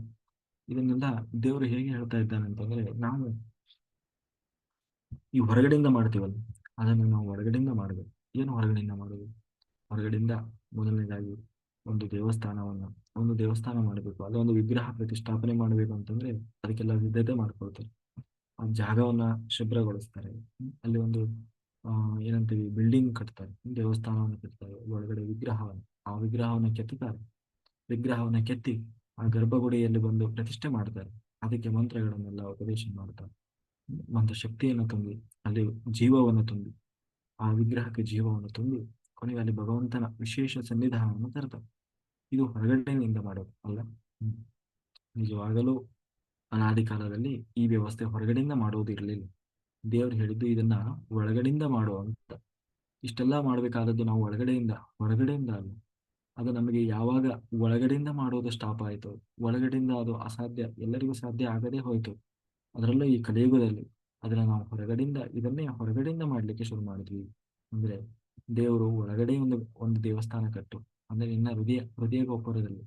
ಇದನ್ನೆಲ್ಲ ದೇವರು ಹೇಗೆ ಹೇಳ್ತಾ ಇದ್ದಾನೆ ಅಂತಂದ್ರೆ, ನಾವು ಈ ಹೊರಗಡೆಯಿಂದ ಮಾಡ್ತೀವಲ್ಲ ಅದನ್ನು ನಾವು ಒಳಗಡೆಯಿಂದ ಮಾಡಬೇಕು. ಏನು ಹೊರಗಡೆಯಿಂದ ಮಾಡೋದು? ಹೊರಗಡೆಯಿಂದ ಮೊದಲನೇದಾಗಿ ಒಂದು ದೇವಸ್ಥಾನ ಮಾಡಬೇಕು, ಅದೊಂದು ವಿಗ್ರಹ ಪ್ರತಿಷ್ಠಾಪನೆ ಮಾಡಬೇಕು ಅಂತಂದ್ರೆ ಅದಕ್ಕೆಲ್ಲ ಸಿದ್ಧತೆ ಮಾಡ್ಕೊಳ್ತಾರೆ. ಆ ಜಾಗವನ್ನ ಶುಭ್ರಗೊಳಿಸ್ತಾರೆ. ಅಲ್ಲಿ ಒಂದು ಏನಂತೀವಿ ಬಿಲ್ಡಿಂಗ್ ಕಟ್ತಾರೆ, ದೇವಸ್ಥಾನವನ್ನು ಕಟ್ತಾರೆ, ಒಳಗಡೆ ಆ ವಿಗ್ರಹವನ್ನು ಕೆತ್ತುತ್ತಾರೆ. ವಿಗ್ರಹವನ್ನ ಕೆತ್ತಿ ಆ ಗರ್ಭಗುಡಿಯಲ್ಲಿ ಬಂದು ಪ್ರತಿಷ್ಠೆ ಮಾಡ್ತಾರೆ. ಅದಕ್ಕೆ ಮಂತ್ರಗಳನ್ನೆಲ್ಲ ಉಪದೇಶ ಮಾಡ್ತಾರೆ. ಮಂತ್ರ ಶಕ್ತಿಯನ್ನು ತುಂಬಿ ಅಲ್ಲಿ ಜೀವವನ್ನು ತುಂಬಿ ಆ ವಿಗ್ರಹಕ್ಕೆ ಜೀವವನ್ನು ತುಂಬಿ ಕೊನೆಗೆ ಅಲ್ಲಿ ಭಗವಂತನ ವಿಶೇಷ ಸನ್ನಿಧಾನವನ್ನು ತರ್ತಾರೆ. ಇದು ಹೊರಗಡೆಯಿಂದ ಮಾಡೋದು ಅಲ್ಲ. ನಿಜವಾಗಲೂ ಅನಾದಿ ಕಾಲದಲ್ಲಿ ಈ ವ್ಯವಸ್ಥೆ ಹೊರಗಡೆಯಿಂದ ಮಾಡೋದು ಇರಲಿಲ್ಲ. ದೇವರು ಹೇಳಿದ್ದು ಇದನ್ನ ಒಳಗಡೆಯಿಂದ ಮಾಡುವ ಅಂತ. ಇಷ್ಟೆಲ್ಲ ಮಾಡ್ಬೇಕಾದದ್ದು ನಾವು ಹೊರಗಡೆಯಿಂದ ಅಲ್ಲ. ಅದು ನಮಗೆ ಯಾವಾಗ ಒಳಗಡೆಯಿಂದ ಮಾಡೋದು ಸ್ಟಾಪ್ ಆಯಿತು, ಒಳಗಡೆಯಿಂದ ಅದು ಅಸಾಧ್ಯ, ಎಲ್ಲರಿಗೂ ಸಾಧ್ಯ ಆಗದೆ ಹೋಯ್ತು, ಅದರಲ್ಲೂ ಈ ಕಲಿಯುಗದಲ್ಲಿ ಅದನ್ನ ನಾವು ಇದನ್ನೇ ಹೊರಗಡೆಯಿಂದ ಮಾಡ್ಲಿಕ್ಕೆ ಶುರು ಮಾಡಿದ್ವಿ. ಅಂದ್ರೆ ದೇವರು ಒಳಗಡೆ ಒಂದು ದೇವಸ್ಥಾನ ಕಟ್ಟು, ಅಂದ್ರೆ ನಿನ್ನ ಹೃದಯ ಗೋಪುರದಲ್ಲಿ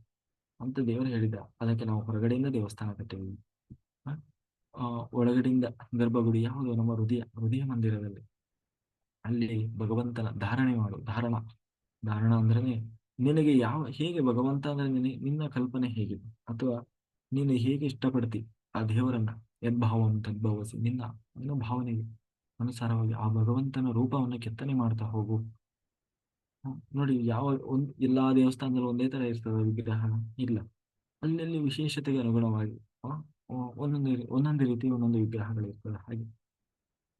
ಅಂತ ದೇವರು ಹೇಳಿದ, ಅದಕ್ಕೆ ನಾವು ಹೊರಗಡೆಯಿಂದ ದೇವಸ್ಥಾನ ಕಟ್ಟಿದ್ವಿ. ಒಳಗಡೆಯಿಂದ ಗರ್ಭಗುಡಿ ಯಾವುದು? ನಮ್ಮ ಹೃದಯ ಮಂದಿರದಲ್ಲಿ. ಅಲ್ಲಿ ಭಗವಂತನ ಧಾರಣೆ ಮಾಡು. ಧಾರಣ ಅಂದ್ರೆ ನಿನಗೆ ಹೇಗೆ ಭಗವಂತ ಅಂದ್ರೆ ನಿನ್ನ ಕಲ್ಪನೆ ಹೇಗಿದೆ, ಅಥವಾ ನೀನು ಹೇಗೆ ಇಷ್ಟಪಡ್ತಿ ಆ ದೇವರನ್ನ, ಯದ್ಭಾವಂ ತದ್ಭವಸಿ, ನಿನ್ನ ನಿನ್ನ ಭಾವನೆಗೆ ಅನುಸಾರವಾಗಿ ಆ ಭಗವಂತನ ರೂಪವನ್ನು ಕೆತ್ತನೆ ಮಾಡ್ತಾ ಹೋಗು. ನೋಡಿ, ಯಾವ ಎಲ್ಲಾ ದೇವಸ್ಥಾನದಲ್ಲೂ ಒಂದೇ ತರ ಇರ್ತದೆ ವಿಗ್ರಹ? ಇಲ್ಲ. ಅಲ್ಲಲ್ಲಿ ವಿಶೇಷತೆಗೆ ಅನುಗುಣವಾಗಿ ಆ, ಒಂದೊಂದು ರೀತಿ ಒಂದೊಂದು ವಿಗ್ರಹಗಳಿರ್ತದೆ. ಹಾಗೆ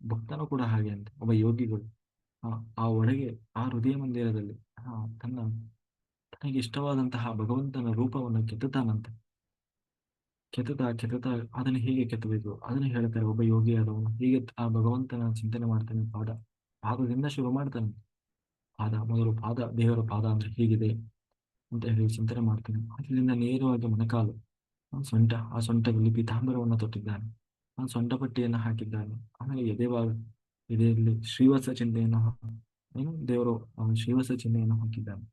ಭಕ್ತನು ಕೂಡ ಹಾಗೆ ಅಂತ, ಒಬ್ಬ ಯೋಗಿಗಳು ಆ ಆ ಒಳಗೆ ಆ ಹೃದಯ ಮಂದಿರದಲ್ಲಿ ಆ ತನ್ನ ತನಗೆ ಇಷ್ಟವಾದಂತಹ ಭಗವಂತನ ರೂಪವನ್ನು ಕೆತ್ತುತ್ತಾನಂತೆ. ಕೆತ್ತುತ್ತಾ ಅದನ್ನು ಹೇಗೆ ಕೆತ್ತಬೇಕು ಅದನ್ನು ಹೇಳ್ತಾರೆ. ಒಬ್ಬ ಯೋಗಿಯಾದವನು ಹೀಗೆ ಆ ಭಗವಂತನ ಚಿಂತನೆ ಮಾಡ್ತಾನೆ. ಪಾದದಿಂದ ಶುರು ಮಾಡ್ತಾನೆ. ಮೊದಲು ಪಾದ, ದೇವರ ಪಾದ ಅಂದ್ರೆ ಹೀಗಿದೆ ಅಂತ ಹೇಳಿ ಚಿಂತನೆ ಮಾಡ್ತಾನೆ. ಅಲ್ಲಿಂದ ನೇರವಾಗಿ ಮೊಣಕಾಲು, ಆ ಸೊಂಟದಲ್ಲಿ ಪೀತಾಂಬರವನ್ನು ತೊಟ್ಟಿದ್ದಾನೆ, ಆ ಸೊಂಟಪಟ್ಟಿಯನ್ನು ಹಾಕಿದ್ದಾನೆ. ಆಮೇಲೆ ಎದೆಯಲ್ಲಿ ಶ್ರೀವತ್ಸ ಚಿಹ್ನೆಯನ್ನು ಏನು ದೇವರು ಶ್ರೀವತ್ಸ ಚಿಹ್ನೆಯನ್ನು ಹಾಕಿದ್ದಾನೆ.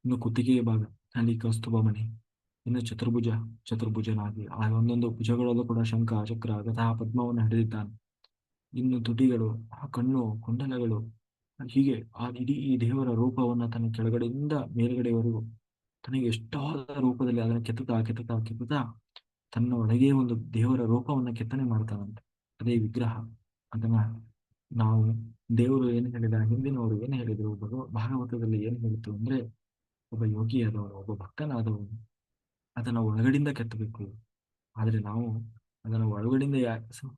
ಇನ್ನು ಕುತ್ತಿಗೆಯ ಭಾಗ ಅಲ್ಲಿ ಕೌಸ್ತುಭ ಮಣಿ, ಇನ್ನು ಚತುರ್ಭುಜನಾಗಿ ಆ ಒಂದೊಂದು ಭುಜಗಳಲ್ಲೂ ಕೂಡ ಶಂಖ ಚಕ್ರ ಗದಾ ಪದ್ಮವನ್ನು ಹಿಡಿದಿದ್ದಾನೆ. ಇನ್ನು ತುಟಿಗಳು, ಆ ಕಣ್ಣು ಕುಂಡಲಗಳು, ಹೀಗೆ ಆ ಇಡೀ ಈ ದೇವರ ರೂಪವನ್ನು ತನ್ನ ಕೆಳಗಡೆಯಿಂದ ಮೇಲ್ಗಡೆವರೆಗೂ ತನಗೆ ಎಷ್ಟಾದ ರೂಪದಲ್ಲಿ ಅದನ್ನು ಕೆತ್ತುತ್ತಾ ತನ್ನ ಒಳಗೆ ಒಂದು ದೇವರ ರೂಪವನ್ನು ಕೆತ್ತನೆ ಮಾಡ್ತಾನಂತೆ. ಅದೇ ವಿಗ್ರಹ. ಅದನ್ನ ನಾವು ದೇವರು ಏನು ಹೇಳಿದ, ಹಿಂದಿನವರು ಏನು ಹೇಳಿದ್ರು, ಭಾಗವತದಲ್ಲಿ ಏನು ಹೇಳಿತು ಅಂದ್ರೆ, ಒಬ್ಬ ಯೋಗಿಯಾದವನು, ಒಬ್ಬ ಭಕ್ತನಾದವನು ಅದನ್ನು ಒಳಗಡೆಯಿಂದ ಕೆತ್ತಬೇಕು. ಆದರೆ ನಾವು ಅದನ್ನು ಒಳಗಡೆಯಿಂದ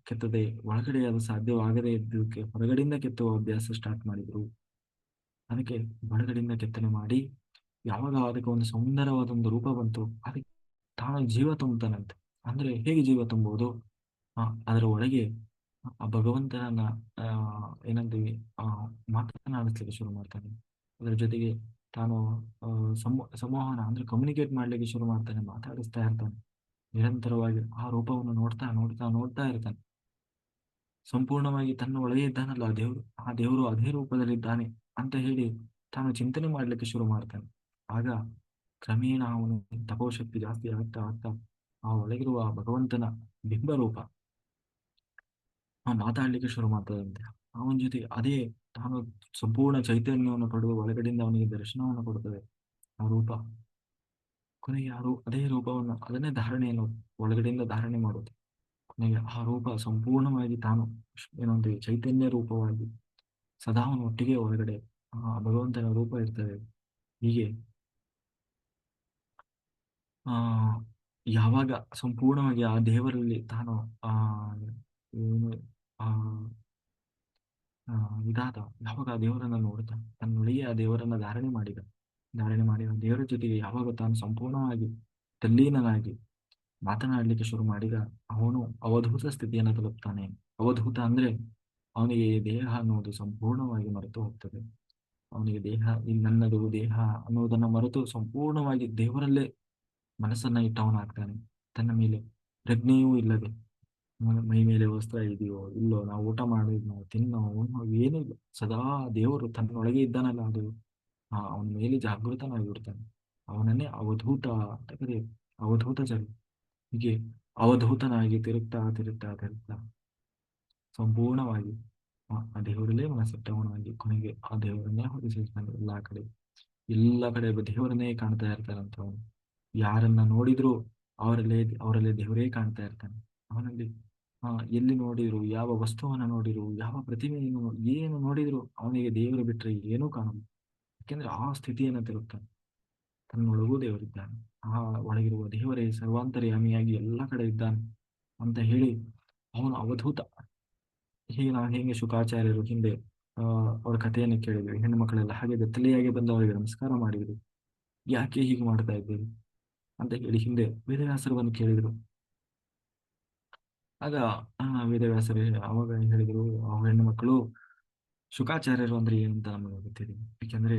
ಕೆತ್ತದೆ, ಒಳಗಡೆ ಅದು ಸಾಧ್ಯವಾಗದೇ ಇದ್ದಕ್ಕೆ ಹೊರಗಡೆಯಿಂದ ಕೆತ್ತುವ ಅಭ್ಯಾಸ ಸ್ಟಾರ್ಟ್ ಮಾಡಿದ್ರು. ಅದಕ್ಕೆ ಒಳಗಡೆಯಿಂದ ಕೆತ್ತನೆ ಮಾಡಿ ಯಾವಾಗ ಅದಕ್ಕೆ ಒಂದು ಸುಂದರವಾದ ಒಂದು ರೂಪ ಬಂತು, ಅದಕ್ಕೆ ತಾನು ಜೀವ ತುಂಬುತ್ತಾನಂತೆ. ಅಂದ್ರೆ ಹೇಗೆ ಜೀವ ತುಂಬುವುದು? ಅದರ ಒಳಗೆ ಆ ಭಗವಂತನನ್ನ ಆ ಏನಂತೀವಿ ಆ ಮಾತನಾಡಿಸ್ಲಿಕ್ಕೆ ಶುರು ಮಾಡ್ತಾನೆ. ಅದರ ಜೊತೆಗೆ ತಾನು ಸಂವಹನ ಅಂದ್ರೆ ಕಮ್ಯುನಿಕೇಟ್ ಮಾಡ್ಲಿಕ್ಕೆ ಶುರು ಮಾಡ್ತಾನೆ, ಮಾತಾಡಿಸ್ತಾ ಇರ್ತಾನೆ. ನಿರಂತರವಾಗಿ ಆ ರೂಪವನ್ನು ನೋಡ್ತಾ ಇರ್ತಾನೆ. ಸಂಪೂರ್ಣವಾಗಿ ತನ್ನ ಒಳಗೆ ಇದ್ದಾನಲ್ಲ ಆ ದೇವರು ಅದೇ ರೂಪದಲ್ಲಿದ್ದಾನೆ ಅಂತ ಹೇಳಿ ತಾನು ಚಿಂತನೆ ಮಾಡ್ಲಿಕ್ಕೆ ಶುರು ಮಾಡ್ತಾನೆ. ಆಗ ಕ್ರಮೇಣ ಅವನು ತಪೋಶಕ್ತಿ ಜಾಸ್ತಿ ಆಗ್ತಾ ಆಗ್ತಾ ಆ ಒಳಗಿರುವ ಭಗವಂತನ ಬಿಂಬರೂಪ ಮಾತಾಡ್ಲಿಕ್ಕೆ ಶುರು ಮಾಡ್ತದಂತೆ. ಅವನ ಜೊತೆ ಅದೇ ತಾನು ಸಂಪೂರ್ಣ ಚೈತನ್ಯವನ್ನು ಪಡೆದು ಒಳಗಡೆಯಿಂದ ಅವನಿಗೆ ದರ್ಶನವನ್ನು ಕೊಡುತ್ತದೆ ಆ ರೂಪ. ಕೊನೆಗೆ ಅದೇ ರೂಪವನ್ನು ಅದನ್ನೇ ಧಾರಣೆಯನ್ನು ಒಳಗಡೆಯಿಂದ ಧಾರಣೆ ಮಾಡುತ್ತೆ. ಕೊನೆಗೆ ಆ ರೂಪ ಸಂಪೂರ್ಣವಾಗಿ ತಾನು ಏನಂದ್ರೆ ಚೈತನ್ಯ ರೂಪವಾಗಿ ಸದಾ ಅವನ ಒಟ್ಟಿಗೆ ಒಳಗಡೆ ಆ ಭಗವಂತನ ರೂಪ ಇರ್ತದೆ. ಹೀಗೆ ಆ ಯಾವಾಗ ಸಂಪೂರ್ಣವಾಗಿ ಆ ದೇವರಲ್ಲಿ ತಾನು ಆ ಏನು ಆ ಆ ಇದಾದ ಯಾವಾಗ ಆ ದೇವರನ್ನ ನೋಡ್ತಾ ತನ್ನೊಳಗೆ ಆ ದೇವರನ್ನ ಧಾರಣೆ ಮಾಡಿ ಆ ದೇವರ ಜೊತೆಗೆ ಯಾವಾಗ ತಾನು ಸಂಪೂರ್ಣವಾಗಿ ತಲ್ಲೀನನಾಗಿ ಮಾತನಾಡಲಿಕ್ಕೆ ಶುರು ಮಾಡಿದ, ಅವನು ಅವಧೂತ ಸ್ಥಿತಿಯನ್ನು ತಲುಪ್ತಾನೆ. ಅವಧೂತ ಅಂದ್ರೆ ಅವನಿಗೆ ದೇಹ ಅನ್ನೋದು ಸಂಪೂರ್ಣವಾಗಿ ಮರೆತು ಹೋಗ್ತದೆ. ಅವನಿಗೆ ನನ್ನದು ದೇಹ ಅನ್ನೋದನ್ನ ಮರೆತು ಸಂಪೂರ್ಣವಾಗಿ ದೇವರಲ್ಲೇ ಮನಸ್ಸನ್ನ ಇಟ್ಟವನಾಗ್ತಾನೆ. ತನ್ನ ಮೇಲೆ ಪ್ರಜ್ಞೆಯೂ ಇಲ್ಲದೆ, ಮೈ ಮೇಲೆ ವಸ್ತ್ರ ಇದೆಯೋ ಇಲ್ಲೋ, ನಾವು ಊಟ ಮಾಡಿದ್ನೋ ತಿನ್ನೋ ಉಣ್ಣೋ ಏನೂ ಇಲ್ಲ, ಸದಾ ದೇವರು ತನ್ನೊಳಗೆ ಇದ್ದಾನಲ್ಲ, ಅದು ಅವನ ಮೇಲೆ ಜಾಗೃತನಾಗಿರ್ತಾನೆ. ಅವನನ್ನೇ ಅವಧೂತ ಅಂತ ಕರೆಯುತ್ತೆ. ಅವಧೂತ ಜರಿ. ಹೀಗೆ ಅವಧೂತನಾಗಿ ತಿರುಗ್ತಾ ಸಂಪೂರ್ಣವಾಗಿ ಆ ದೇವರಲ್ಲೇ ಮನಸ್ಸಿಟ್ಟವನಾಗಿ ಕೊನೆಗೆ ಆ ದೇವರನ್ನೇ ಹೊರಿಸಿರ್ತಾನೆ. ಎಲ್ಲ ಕಡೆ ದೇವರನ್ನೇ ಕಾಣ್ತಾ ಇರ್ತಾರಂತ ಅವನು. ಯಾರನ್ನ ನೋಡಿದ್ರು ಅವರಲ್ಲಿ ದೇವರೇ ಕಾಣ್ತಾ ಇರ್ತಾನೆ. ಅವನಲ್ಲಿ ಎಲ್ಲಿ ನೋಡಿದ್ರು, ಯಾವ ವಸ್ತುವನ್ನ ನೋಡಿದ್ರು, ಯಾವ ಪ್ರತಿಮೆಯನ್ನು ಏನು ನೋಡಿದ್ರು ಅವನಿಗೆ ದೇವರು ಬಿಟ್ರೆ ಏನೂ ಕಾಣಲ್ಲ. ಯಾಕೆಂದ್ರೆ ಆ ಸ್ಥಿತಿಯನ್ನು ತಿರುಗ್ತಾನೆ. ತನ್ನೊಳಗೂ ದೇವರಿದ್ದಾನೆ, ಆ ಒಳಗಿರುವ ದೇವರೇ ಸರ್ವಾಂತರ್ಯಾಮಿಯಾಗಿ ಎಲ್ಲ ಕಡೆ ಇದ್ದಾನೆ ಅಂತ ಹೇಳಿ ಅವನು ಅವಧೂತ. ಹೀಗೆ ನಾವು ಹೇಗೆ ಶುಕಾಚಾರ್ಯರು ಹಿಂದೆ ಅವರ ಕಥೆಯನ್ನು ಕೇಳಿದ್ವಿ, ಹೆಣ್ಣು ಮಕ್ಕಳೆಲ್ಲ ಹಾಗೆ ಬೆತ್ತಲೆಯಾಗಿ ಬಂದು ಅವರಿಗೆ ನಮಸ್ಕಾರ ಮಾಡಿದ್ರು. ಯಾಕೆ ಹೀಗೆ ಮಾಡ್ತಾ ಇದ್ದೀರಿ ಅಂತ ಹೇಳಿ ಹಿಂದೆ ವೇದವ್ಯಾಸರನ್ನು ಕೇಳಿದ್ರು. ಆಗ ವೇದವ್ಯಾಸರು ಅವಾಗ ಹೇಳಿದ್ರು, ಆ ಹೆಣ್ಣು ಮಕ್ಕಳು ಶುಕಾಚಾರ್ಯರು ಅಂದ್ರೆ ಏನಂತ ನಮಗೆ ಗೊತ್ತಿದೆ. ಯಾಕೆಂದ್ರೆ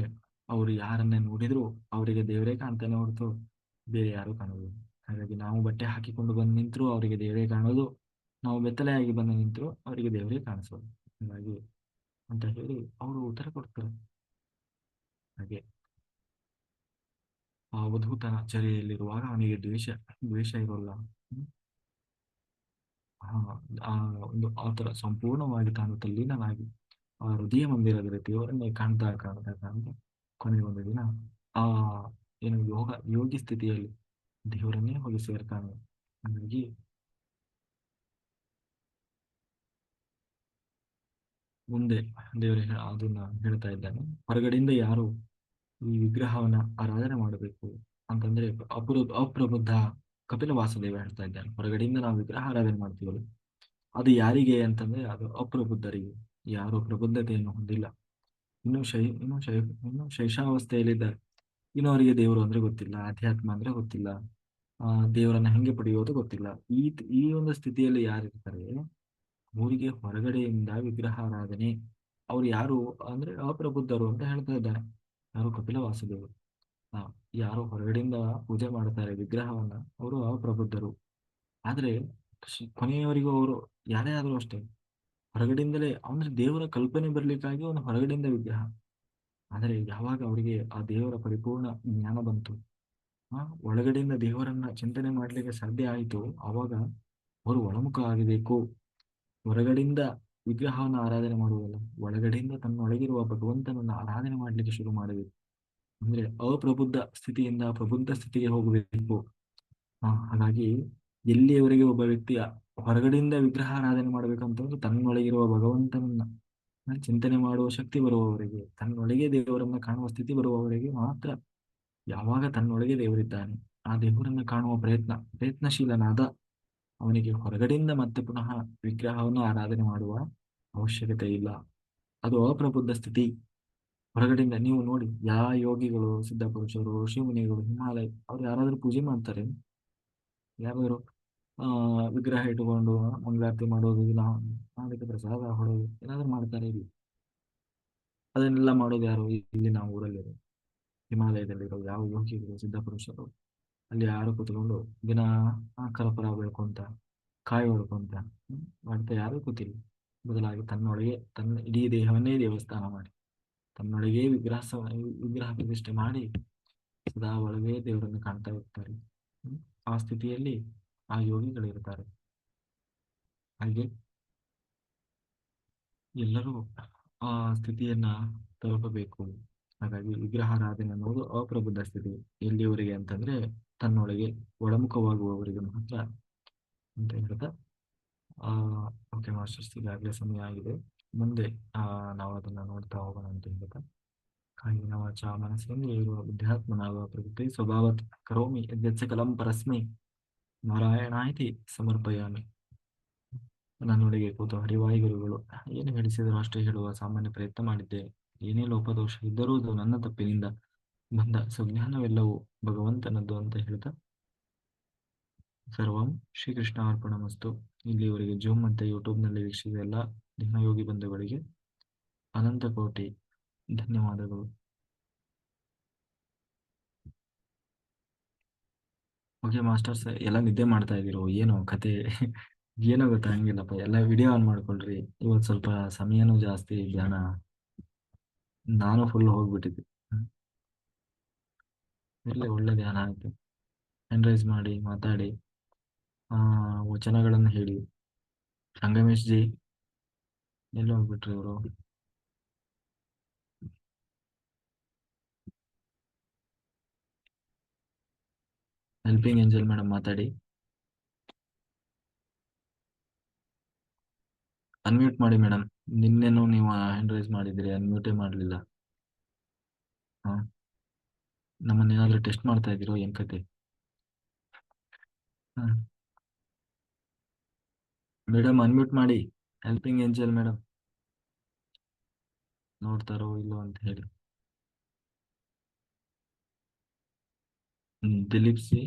ಅವರು ಯಾರನ್ನೇ ನೋಡಿದ್ರು ಅವರಿಗೆ ದೇವರೇ ಕಾಣ್ತಾನೆ ಹೊರತು ಬೇರೆ ಯಾರು ಕಾಣೋದು. ಹಾಗಾಗಿ ನಾವು ಬಟ್ಟೆ ಹಾಕಿಕೊಂಡು ಬಂದು ನಿಂತರು ಅವರಿಗೆ ದೇವರೇ ಕಾಣೋದು, ನಾವು ಬೆತ್ತಲೆಯಾಗಿ ಬಂದು ನಿಂತರು ಅವರಿಗೆ ದೇವರೇ ಕಾಣಿಸೋದು. ಹಾಗಾಗಿ ಅಂತ ಹೇಳಿ ಅವರು ಉತ್ತರ ಕೊಡ್ತಾರೆ. ಹಾಗೆ ಆ ಅವಧೂತ ಚರ್ಯೆಯಲ್ಲಿರುವಾಗ ಅವನಿಗೆ ದ್ವೇಷ ಇರೋಲ್ಲ. ಆ ಆ ಆತರ ಸಂಪೂರ್ಣವಾಗಿ ತಾನು ತಲ್ಲೀನನಾಗಿ ಆ ಹೃದಯ ಮಂದಿರದಲ್ಲಿ ದೇವರನ್ನೇ ಕಾಣ್ತಾ ಕೊನೆಗೆ ಒಂದು ದಿನ ಆ ಏನು ಯೋಗಿ ಸ್ಥಿತಿಯಲ್ಲಿ ದೇವರನ್ನೇ ಹೋಗಿ ಸೇರ್ತಾನೆ. ಹಾಗಾಗಿ ಮುಂದೆ ದೇವರು ಅದನ್ನ ಹೇಳ್ತಾ ಇದ್ದಾನೆ. ಹೊರಗಡೆಯಿಂದ ಯಾರು ಈ ವಿಗ್ರಹವನ್ನ ಆರಾಧನೆ ಮಾಡಬೇಕು ಅಂತಂದ್ರೆ ಅಪ್ರಬುದ್ಧ ಕಪಿಲ ವಾಸುದೇವ ಹೇಳ್ತಾ ಇದ್ದಾನೆ. ಹೊರಗಡೆಯಿಂದ ನಾವು ವಿಗ್ರಹ ಆರಾಧನೆ ಮಾಡ್ತೀವಲ್ಲ, ಅದು ಯಾರಿಗೆ ಅಂತಂದ್ರೆ ಅದು ಅಪ್ರಬುದ್ಧರಿಗೆ, ಯಾರು ಪ್ರಬುದ್ಧತೆಯನ್ನು ಹೊಂದಿಲ್ಲ, ಇನ್ನು ಶೈಶಾವಸ್ಥೆಯಲ್ಲಿದ್ದಾರೆ. ಇನ್ನು ಅವರಿಗೆ ದೇವರು ಅಂದ್ರೆ ಗೊತ್ತಿಲ್ಲ, ಅಧ್ಯಾತ್ಮ ಅಂದ್ರೆ ಗೊತ್ತಿಲ್ಲ, ಆ ದೇವರನ್ನ ಹೆಂಗೆ ಪಡೆಯೋದು ಗೊತ್ತಿಲ್ಲ. ಈ ಒಂದು ಸ್ಥಿತಿಯಲ್ಲಿ ಯಾರಿರ್ತಾರೆ, ಅವರಿಗೆ ಹೊರಗಡೆಯಿಂದ ವಿಗ್ರಹ ಆರಾಧನೆ, ಅವ್ರು ಯಾರು ಅಂದ್ರೆ ಅಪ್ರಬುದ್ಧರು ಅಂತ ಹೇಳ್ತಾ ಇದ್ದಾರೆ. ಯಾರು ಕಪಿಲ ವಾಸುದೇವರು. ಆ, ಯಾರು ಹೊರಗಡೆಯಿಂದ ಪೂಜೆ ಮಾಡ್ತಾರೆ ವಿಗ್ರಹವನ್ನ, ಅವರು ಅಪ್ರಬುದ್ಧರು. ಆದ್ರೆ ಕೊನೆಯವರೆಗೂ ಅವರು ಯಾರೇ ಆದ್ರೂ ಅಷ್ಟೇ, ಹೊರಗಡೆಯಿಂದಲೇ ಅಂದ್ರೆ ದೇವರ ಕಲ್ಪನೆ ಬರ್ಲಿಕ್ಕಾಗಿ ಒಂದು ಹೊರಗಡೆಯಿಂದ ವಿಗ್ರಹ. ಆದರೆ ಯಾವಾಗ ಅವರಿಗೆ ಆ ದೇವರ ಪರಿಪೂರ್ಣ ಜ್ಞಾನ ಬಂತು, ಆ ಒಳಗಡೆಯಿಂದ ದೇವರನ್ನ ಚಿಂತನೆ ಮಾಡ್ಲಿಕ್ಕೆ ಸಾಧ್ಯ ಆಯಿತು, ಆವಾಗ ಅವರು ಒಳಮುಖ ಆಗಬೇಕು. ಹೊರಗಡೆಯಿಂದ ವಿಗ್ರಹವನ್ನು ಆರಾಧನೆ ಮಾಡುವುದಲ್ಲ, ಒಳಗಡೆಯಿಂದ ತನ್ನೊಳಗಿರುವ ಭಗವಂತನನ್ನ ಆರಾಧನೆ ಮಾಡ್ಲಿಕ್ಕೆ ಶುರು ಮಾಡಬೇಕು. ಅಂದ್ರೆ ಅಪ್ರಬುದ್ಧ ಸ್ಥಿತಿಯಿಂದ ಪ್ರಬುದ್ಧ ಸ್ಥಿತಿಗೆ ಹೋಗಬೇಕು. ಹಾಗಾಗಿ ಎಲ್ಲಿಯವರೆಗೆ ಒಬ್ಬ ವ್ಯಕ್ತಿ ಹೊರಗಡೆಯಿಂದ ವಿಗ್ರಹ ಆರಾಧನೆ ಮಾಡ್ಬೇಕಂತಂದ್ರೆ ತನ್ನೊಳಗಿರುವ ಭಗವಂತನನ್ನ ಚಿಂತನೆ ಮಾಡುವ ಶಕ್ತಿ ಬರುವವರೆಗೆ, ತನ್ನೊಳಗೆ ದೇವರನ್ನ ಕಾಣುವ ಸ್ಥಿತಿ ಬರುವವರೆಗೆ ಮಾತ್ರ. ಯಾವಾಗ ತನ್ನೊಳಗೆ ದೇವರಿದ್ದಾನೆ, ಆ ದೇವರನ್ನ ಕಾಣುವ ಪ್ರಯತ್ನಶೀಲನಾದ ಅವನಿಗೆ ಹೊರಗಡೆಯಿಂದ ಮತ್ತೆ ಪುನಃ ವಿಗ್ರಹವನ್ನು ಆರಾಧನೆ ಮಾಡುವ ಅವಶ್ಯಕತೆ ಇಲ್ಲ. ಅದು ಅಪ್ರಬುದ್ಧ ಸ್ಥಿತಿ. ಹೊರಗಡೆಯಿಂದ ನೀವು ನೋಡಿ, ಯಾವ ಯೋಗಿಗಳು, ಸಿದ್ಧಪುರುಷರು, ಋಷಿಮುನಿಗಳು, ಹಿಮಾಲಯ ಅವ್ರು ಯಾರಾದ್ರೂ ಪೂಜೆ ಮಾಡ್ತಾರೆ? ಯಾರಾದ್ರು ವಿಗ್ರಹ ಇಟ್ಟುಕೊಂಡು ಮಂಗಳಾರತಿ ಮಾಡೋದು, ಇಲ್ಲ ಅದಕ್ಕೆ ಪ್ರಸಾದ ಹೊಡೋದು ಏನಾದ್ರು ಮಾಡ್ತಾರೆ? ಇಲ್ಲಿ ಅದನ್ನೆಲ್ಲ ಮಾಡೋದು ಯಾರು? ಇಲ್ಲಿ ನಾವು ಊರಲ್ಲಿ ಹಿಮಾಲಯದಲ್ಲಿರೋ ಯಾವ ಯೋಗಿಗಳು, ಸಿದ್ಧಪುರುಷರು ಅಲ್ಲಿ ಯಾರು ಕೂತ್ಕೊಂಡು ದಿನ ಕರ್ಪೂರ ಬೆಳ್ಕೊಂತ, ಕಾಯಿ ಹೊಡ್ಕೊಂತ ಮಾಡ್ತಾ ಯಾರು ಕೂತಿಲ್ಲ. ಬದಲಾಗಿ ತನ್ನೊಳಗೆ ತನ್ನ ಇಡೀ ದೇಹವನ್ನೇ ದೇವಸ್ಥಾನ ಮಾಡಿ, ತನ್ನೊಳಗೆ ವಿಗ್ರಹ ಪ್ರತಿಷ್ಠೆ ಮಾಡಿ ಸದಾ ಒಳಗೆ ದೇವರನ್ನು ಕಾಣ್ತಾ ಇರ್ತಾರೆ. ಆ ಸ್ಥಿತಿಯಲ್ಲಿ ಆ ಯೋಗಿಗಳಿರ್ತಾರೆ. ಹಾಗೆ ಎಲ್ಲರೂ ಆ ಸ್ಥಿತಿಯನ್ನ ತಲುಪಬೇಕು. ಹಾಗಾಗಿ ವಿಗ್ರಹಾರಾಧನೆ ಅನ್ನೋದು ಅಪ್ರಬುದ್ಧ ಸ್ಥಿತಿ. ಎಲ್ಲಿಯವರೆಗೆ ಅಂತಂದ್ರೆ ತನ್ನೊಳಗೆ ಒಳಮುಖವಾಗುವವರಿಗೆ ಮಾತ್ರ ಅಂತ ಹೇಳ್ತಾ, ಆ ಓಕೆ ಮಾಸ್ಟರ್ಸ್, ಈಗಾಗಲೇ ಸಮಯ ಆಗಿದೆ. ಮುಂದೆ ಆ ನಾವು ಅದನ್ನ ನೋಡ್ತಾ ಹೋಗೋಣ ಅಂತ ಹೇಳ್ತಾ, ಕಾಯಿನ ವಾಚ ಮನಸ್ಸಿನಲ್ಲಿ ಇರುವ ಬುದ್ಧಾತ್ಮನಾಗುವ ಪ್ರಕೃತಿ ಸ್ವಭಾವ ಕರೋಮಿ ಯದ್ಯಚ್ಚ ಕಲಂ ಪರಸ್ಮೈ ನಾರಾಯಣಾಯಿತಿ ಸಮರ್ಪಯಾಮಿ. ನನ್ನೊಳಗೆ ಕೂತು ಹರಿವಾಯಿ ಗುರುಗಳು ಏನು ಹೇಳಿಸಿದರೂ ಅಷ್ಟೇ ಹೇಳುವ ಸಾಮಾನ್ಯ ಪ್ರಯತ್ನ ಮಾಡಿದ್ದೆ. ಏನೇ ಲೋಪದೋಷ ಇದ್ದರೂ ಅದು ನನ್ನ ತಪ್ಪಿನಿಂದ ಬಂದ ಸುಜ್ಞಾನವೆಲ್ಲವೂ ಭಗವಂತನದ್ದು ಅಂತ ಹೇಳ್ತಾ, ಸರ್ವಂ ಶ್ರೀಕೃಷ್ಣ ಅರ್ಪಣಮಸ್ತು. ಇಲ್ಲಿಯವರೆಗೆ ಜೂಮ್ ಮತ್ತು ಯೂಟ್ಯೂಬ್ನಲ್ಲಿ ವೀಕ್ಷಿಸಿದ ಎಲ್ಲ ಧ್ಯಾನಯೋಗಿ ಬಂಧುಗಳಿಗೆ ಅನಂತ ಕೋಟಿ ಧನ್ಯವಾದಗಳು. ಓಕೆ ಮಾಸ್ಟರ್ಸ್, ಎಲ್ಲ ನಿದ್ದೆ ಮಾಡ್ತಾ ಇದ್ದೀರೋ ಏನೋ ಕತೆ? ಏನೋ ಗೊತ್ತಾಗಂಗಿಲ್ಲಪ್ಪ. ಎಲ್ಲ ವಿಡಿಯೋ ಆನ್ ಮಾಡ್ಕೊಳ್ರಿ. ಇವತ್ತು ಸ್ವಲ್ಪ ಸಮಯನೂ ಜಾಸ್ತಿ, ಧ್ಯಾನ ನಾನು ಫುಲ್ ಹೋಗ್ಬಿಟ್ಟಿದ್ದೆ. ಇರಲಿ, ಒಳ್ಳೆ ಧ್ಯಾನ ಆಯ್ತು. ಹ್ಯಾಂಡ್ ರೈಸ್ ಮಾಡಿ ಮಾತಾಡಿ, ಆ ವಚನಗಳನ್ನು ಹೇಳಿ. ಸಂಗಮೇಶ್ ಜಿ ಎಲ್ಲಿ ಹೋಗ್ಬಿಟ್ರಿ ಇವರು? ಹೆಲ್ಪಿಂಗ್ ಏಂಜಲ್ ಮೇಡಮ್ ಮಾತಾಡಿ. ಅನ್ಮ್ಯೂಟ್ ಮಾಡಿ ಮೇಡಮ್. ನಿನ್ನೆನೂ ನೀವು ಹ್ಯಾಂಡ್ ರೈಸ್ ಮಾಡಿದ್ರಿ, ಅನ್ಮ್ಯೂಟೇ ಮಾಡಲಿಲ್ಲ. ಹಾ, ನಮ್ಮನ್ನೇನಾದ್ರೂ ಟೆಸ್ಟ್ ಮಾಡ್ತಾ ಇದ್ದೀರೋ ಏನ್ ಕತೆ? ಹಾ, ಮೇಡಮ್ ಅನ್ಮ್ಯೂಟ್ ಮಾಡಿ. ಹೆಲ್ಪಿಂಗ್ ಏಂಜಲ್ ಮೇಡಮ್ ನೋಡ್ತಾರೋ ಇಲ್ಲೋ ಅಂತ ಹೇಳಿ. ದಿಲೀಪ್ ಸಿ,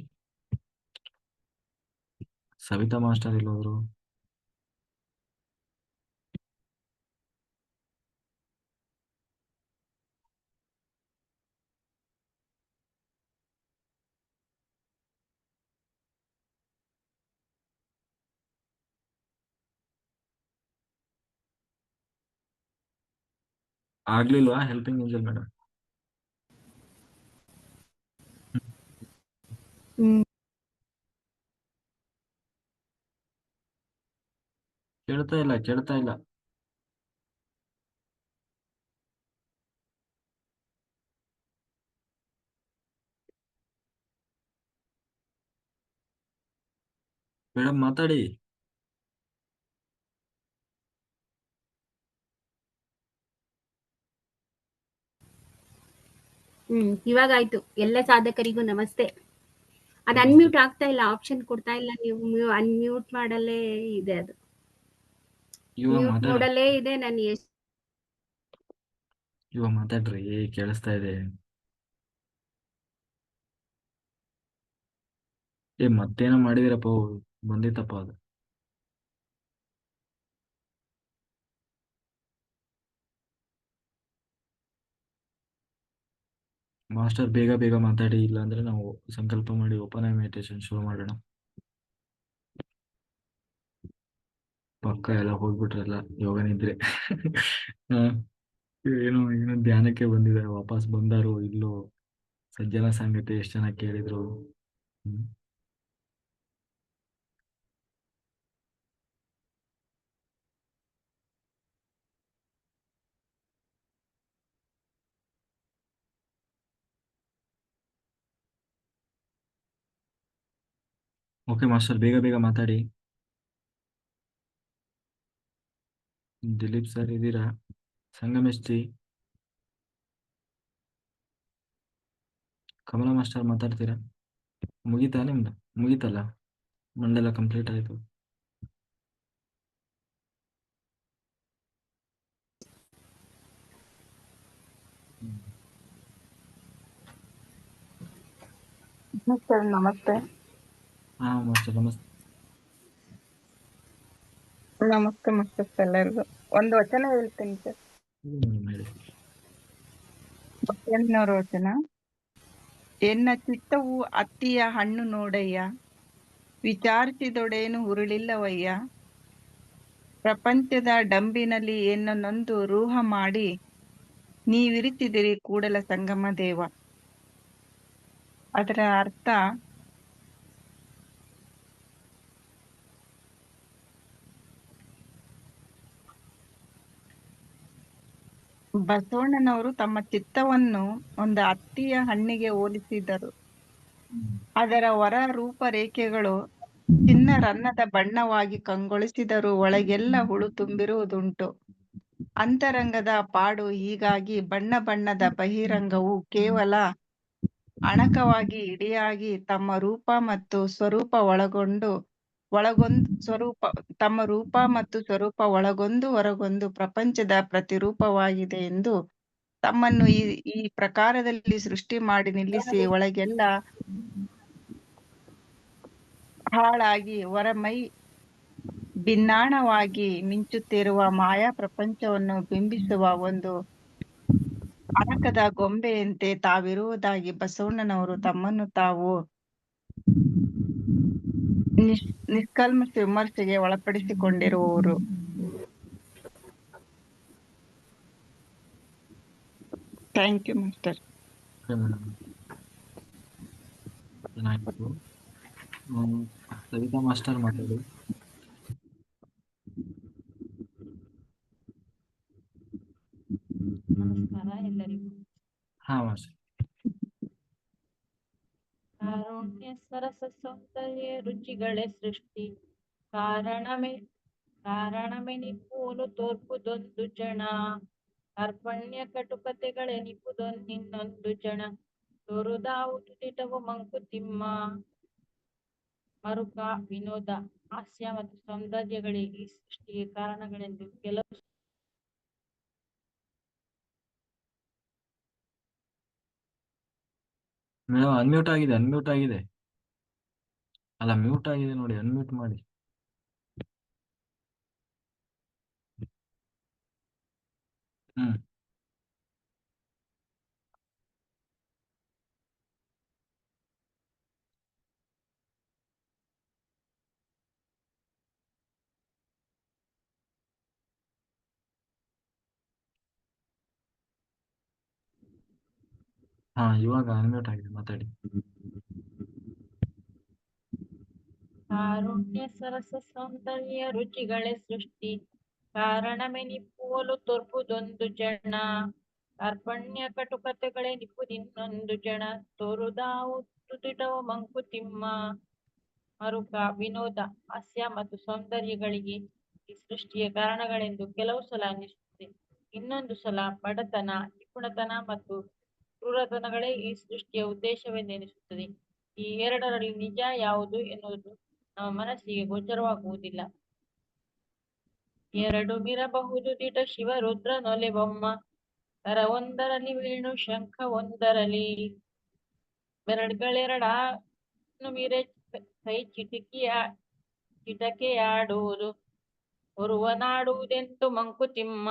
ಸವಿತಾ ಮಾಸ್ಟರ್ ಎಲ್ಲೋದ್ರು? ಆಗ್ಲಿಲ್ವಾ ಹೆಲ್ಪಿಂಗ್ ಏಂಜಲ್ ಮೇಡಮ್? ಹ್ಮ್. ಕೇಳ್ತಾ ಇಲ್ಲ, ಕೇಳ್ತಾ ಇಲ್ಲ. ಮೇಡಮ್ ಮಾತಾಡಿ. ಇವಾಗ ಆಯ್ತು. ಎಲ್ಲ ಸಾಧಕರಿಗೂ ನಮಸ್ತೆ. ಅದು ನಮಸ್ತೆ. ಅನ್ಮ್ಯೂಟ್ ಆಗ್ತಾ ಇಲ್ಲ, ಆಪ್ಷನ್ ಕೊಡ್ತಾ ಇಲ್ಲ. ನೀವು ಅನ್ಮ್ಯೂಟ್ ಮಾಡಲ್ಲೇ ಇದೆ ಅದು. ಇವಾಗ ಮ್ಯೂಟ್ ಮಾತಾಡ ಮೋಡಲ್ಲೇ ಇದೆ. ನಾನು ಎಷ್ಟು ಇವಾಗ ಮಾತಾಡ್ರಿ, ಕೇಳಿಸ್ತಾ ಇದೆ. ಮತ್ತೇನೋ ಮಾಡಿದಿರಪ್ಪ, ಬಂದಿತ್ತಪ್ಪ ಅದು. ಮಾಸ್ಟರ್ ಬೇಗ ಬೇಗ ಮಾತಾಡಿ, ಇಲ್ಲ ಅಂದ್ರೆ ನಾವು ಸಂಕಲ್ಪ ಮಾಡಿ ಓಪನ್ ಮೆಡಿಟೇಷನ್ ಶುರು ಮಾಡೋಣ. ಪಕ್ಕ ಎಲ್ಲ ಹೋಗ್ಬಿಟ್ರಲ್ಲ ಯೋಗ ನಿದ್ರೆ. ಹಾ, ಏನು ಏನು ಧ್ಯಾನಕ್ಕೆ ಬಂದಿದ್ದಾರೆ, ವಾಪಸ್ ಬಂದಾರು ಇಲ್ಲೋ? ಸಜ್ಜನ ಸಂಗತಿ ಎಷ್ಟು ಜನ ಕೇಳಿದ್ರು. ಹ್ಮ್. ಓಕೆ ಮಾಸ್ಟರ್, ಬೇಗ ಬೇಗ ಮಾತಾಡಿ. ದಿಲೀಪ್ ಸರ್ ಇದ್ದೀರಾ? ಸಂಗಮೇಶ್ಜಿ, ಕಮಲ ಮಾಸ್ಟರ್ ಮಾತಾಡ್ತೀರಾ? ಮುಗೀತಾ ನಿಮ್ದು? ಮುಗೀತಲ್ಲ, ಮಂಡೆಲ್ಲ ಕಂಪ್ಲೀಟ್ ಆಯ್ತು. ಹ್ಮ್. ಸರ್ ನಮಸ್ತೆ. ಹಾ ಮಾಸ್ಟರ್ ನಮಸ್ತೆ. ನಮಸ್ತೆ ಮಾಸ್ಟರ್ ಎಲ್ಲರಿಗೂ. ಒಂದು ವಚನ ಹೇಳ್ತೀನಿ ಸರ್. ಹೇಳಿ. ಬಸವಣ್ಣನವರ ವಚನ. ಎನ್ನ ಚಿತ್ತವು ಅತ್ತಿಯ ಹಣ್ಣು ನೋಡಯ್ಯ, ವಿಚಾರಿಸಿದೊಡೇನು ಹುರುಳಿಲ್ಲವಯ್ಯ. ಪ್ರಪಂಚದ ಡಂಬಿನಲ್ಲಿ ಎನ್ನನ್ನೊಂದು ರೂಹ ಮಾಡಿ, ನೀವಿರಿಸಿದಿರಿ ಕೂಡಲ ಸಂಗಮ ದೇವ. ಅದರ ಅರ್ಥ, ಬಸವಣ್ಣನವರು ತಮ್ಮ ಚಿತ್ತವನ್ನು ಒಂದು ಹತ್ತಿಯ ಹಣ್ಣಿಗೆ ಹೋಲಿಸಿದರು. ಅದರ ಹೊರ ರೂಪರೇಖೆಗಳು ಚಿನ್ನ ರನ್ನದ ಬಣ್ಣವಾಗಿ ಕಂಗೊಳಿಸಿದರೂ ಒಳಗೆಲ್ಲ ಹುಳು ತುಂಬಿರುವುದುಂಟು. ಅಂತರಂಗದ ಪಾಡು ಹೀಗಾಗಿ ಬಣ್ಣ ಬಣ್ಣದ ಬಹಿರಂಗವು ಕೇವಲ ಅಣಕವಾಗಿ ಇಡಿಯಾಗಿ ತಮ್ಮ ರೂಪ ಮತ್ತು ಸ್ವರೂಪ ಒಳಗೊಂದು ಹೊರಗೊಂದು ಪ್ರಪಂಚದ ಪ್ರತಿರೂಪವಾಗಿದೆ ಎಂದು ತಮ್ಮನ್ನು ಈ ಪ್ರಕಾರದಲ್ಲಿ ಸೃಷ್ಟಿ ಮಾಡಿ ನಿಲ್ಲಿಸಿ ಒಳಗೆಲ್ಲ ಹಾಳಾಗಿ ಹೊರಮೈ ಭಿನ್ನಾಣವಾಗಿ ಮಿಂಚುತ್ತಿರುವ ಮಾಯಾ ಪ್ರಪಂಚವನ್ನು ಬಿಂಬಿಸುವ ಒಂದು ಅಣಕದ ಗೊಂಬೆಯಂತೆ ತಾವಿರುವುದಾಗಿ ಬಸವಣ್ಣನವರು ತಮ್ಮನ್ನು ತಾವು ನಿಷ್ಕಲ್ಮಶ ವಿಮರ್ಶೆಗೆ ಒಳಪಡಿಸಿಕೊಂಡಿರುವವರು. Thank you master. ಚೆನ್ನಾಗಿತ್ತು. ಸವಿತಾ ಮಾಸ್ಟರ್ ಮಾತಾಡಿ. ನಮಸ್ಕಾರ ಎಲ್ಲರಿಗೂ. ಹಾ ಮಾಸ್ಟರ್. ಕಾರುಣ್ಯ ಸರಸ ಸೌಂದರ್ಯ ರುಚಿಗಳೇ ಸೃಷ್ಟಿ, ಕಾರಣಮೆನಿಪುವುದು ತೋರ್ಪುದೊಂದು ಜನ. ಕಾರ್ಪಣ್ಯ ಕಟುಕತೆಗಳೆನಿಪುದೊನ್ನಿನ್ನೊಂದು ಜನ. ತೋರುದಾವುದು ದಿಟವು ಮಂಕುತಿಮ್ಮ. ಮರುಕ, ವಿನೋದ, ಹಾಸ್ಯ ಮತ್ತು ಸೌಂದರ್ಯಗಳಿಗೆ ಈ ಸೃಷ್ಟಿಗೆ ಕಾರಣಗಳೆಂದು ಕೆಲವು ಮೇಡಮ್ ಅನ್ಮ್ಯೂಟ್ ಆಗಿದೆ, ಅನ್ಮ್ಯೂಟ್ ಆಗಿದೆ. ಅಲ್ಲ, ಮ್ಯೂಟ್ ಆಗಿದೆ ನೋಡಿ, ಅನ್ಮ್ಯೂಟ್ ಮಾಡಿ. ಹ್ಮ್. ಹಾ, ಇವಾಗ ಅನ್ಮ್ಯೂಟ್ ಆಗಿದೆ, ಮಾತಾಡಿ. ಕಾರುಣ್ಯ ಸರಸ ಸೌಂದರ್ಯ ರುಚಿಗಳೇ ಸೃಷ್ಟಿ, ಕಾರಣಮೆನಿಪುವಲು ತೋರ್ಪುದೊಂದು ಜನ. ಕಾರ್ಪಣ್ಯ ಕಟುಕತೆಗಳೆನಿಪುದಿನ್ನೊಂದು ಜನ. ತೋರುದಾವುದು ದಿಟವ ಮಂಕುತಿಮ್ಮ. ಮರುಕ, ವಿನೋದ, ಹಾಸ್ಯ ಮತ್ತು ಸೌಂದರ್ಯಗಳಿಗೆ ಈ ಸೃಷ್ಟಿಯ ಕಾರಣಗಳೆಂದು ಕೆಲವು ಸಲ ಅನ್ನಿಸುತ್ತದೆ, ಇನ್ನೊಂದು ಸಲ ಬಡತನ, ನಿಪುಣತನ ಮತ್ತು ಕ್ರೂರತನಗಳೇ ಈ ಸೃಷ್ಟಿಯ ಉದ್ದೇಶವೆಂದೆನಿಸುತ್ತದೆ. ಈ ಎರಡರಲ್ಲಿ ನಿಜ ಯಾವುದು ಎನ್ನುವುದು ನಮ್ಮ ಮನಸ್ಸಿಗೆ ಗೋಚರವಾಗುವುದಿಲ್ಲ. ಎರಡು ಮಿರಬಹುದು ದಿಟ ಶಿವ ರುದ್ರ ನೊಲೆ ಬೊಮ್ಮ, ಕರವೊಂದರಲ್ಲಿ ವೇಣು ಶಂಖ ಒಂದರಲ್ಲಿ, ಬೆರಳುಗಳೆರಡಾನು ಮಿರೆ ಕೈ ಚಿಟಕೆಯಾಡುವುದು, ಒರುವನಾಡುವುದೆಂತು ಮಂಕುತಿಮ್ಮ.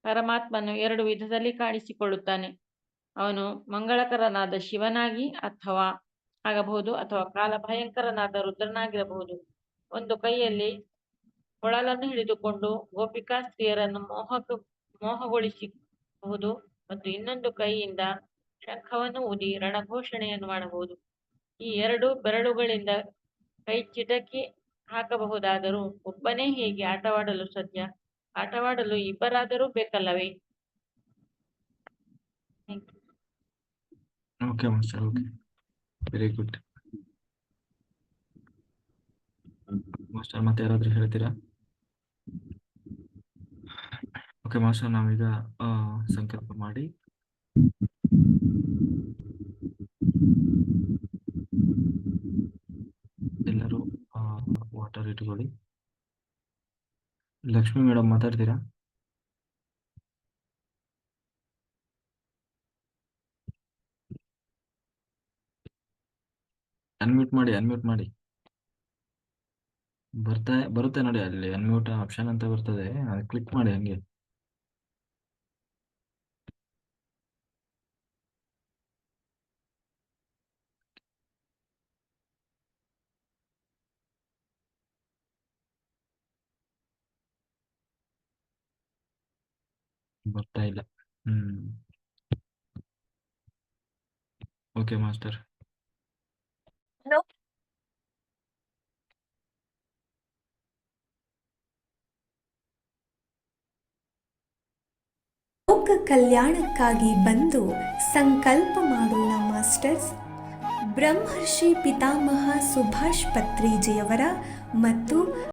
ಪರಮಾತ್ಮನು ಎರಡು ವಿಧದಲ್ಲಿ ಕಾಣಿಸಿಕೊಳ್ಳುತ್ತಾನೆ. ಅವನು ಮಂಗಳಕರನಾದ ಶಿವನಾಗಿ ಆಗಬಹುದು, ಅಥವಾ ಕಾಲ ಭಯಂಕರನಾದ ರುದ್ರನಾಗಿರಬಹುದು. ಒಂದು ಕೈಯಲ್ಲಿ ಕೊಳಲನ್ನು ಹಿಡಿದುಕೊಂಡು ಗೋಪಿಕಾ ಸ್ತ್ರೀಯರನ್ನು ಮೋಹಗೊಳಿಸಬಹುದು, ಮತ್ತು ಇನ್ನೊಂದು ಕೈಯಿಂದ ಶಂಖವನ್ನು ಊದಿ ರಣಘೋಷಣೆಯನ್ನು ಮಾಡಬಹುದು. ಈ ಎರಡು ಬೆರಳುಗಳಿಂದ ಕೈ ಚಿಟಕಿ ಹಾಕಬಹುದಾದರೂ ಒಬ್ಬನೇ ಹೇಗೆ ಆಟವಾಡಲು ಸಾಧ್ಯ? ಆಟವಾಡಲು ಇಬ್ಬರಾದರೂ ಬೇಕಲ್ಲವೇ? Okay master, okay, very good master. ಮತ್ತೆ ಯಾರಾದ್ರೂ ಹೇಳ್ತೀರಾ? ಓಕೆ ಮಾಸ್ಟರ್, ನಾವೀಗ ಸಂಕಲ್ಪ ಮಾಡಿ ಎಲ್ಲರೂ ವಾಟರ್ ಇಟ್ಕೊಳ್ಳಿ. ಲಕ್ಷ್ಮಿ ಮೇಡಮ್ ಮಾತಾಡ್ತೀರಾ? ಅನ್ಮ್ಯೂಟ್ ಮಾಡಿ. ಬರುತ್ತೆ ನೋಡಿ, ಅಲ್ಲಿ ಅನ್ಮ್ಯೂಟ್ ಆಪ್ಷನ್ ಅಂತ ಬರ್ತದೆ, ಅದು ಕ್ಲಿಕ್ ಮಾಡಿ. ಹಂಗೆ ಬರ್ತಾ ಇಲ್ಲ. Okay master. ಲೋಕ ಕಲ್ಯಾಣಕ್ಕಾಗಿ ಬಂದು ಸಂಕಲ್ಪ ಮಾಡೋಣ ಮಾಸ್ಟರ್ಸ್. ಬ್ರಹ್ಮರ್ಷಿ ಪಿತಾಮಹ ಸುಭಾಷ್ ಪತ್ರಿಜಿಯವರ ಮತ್ತು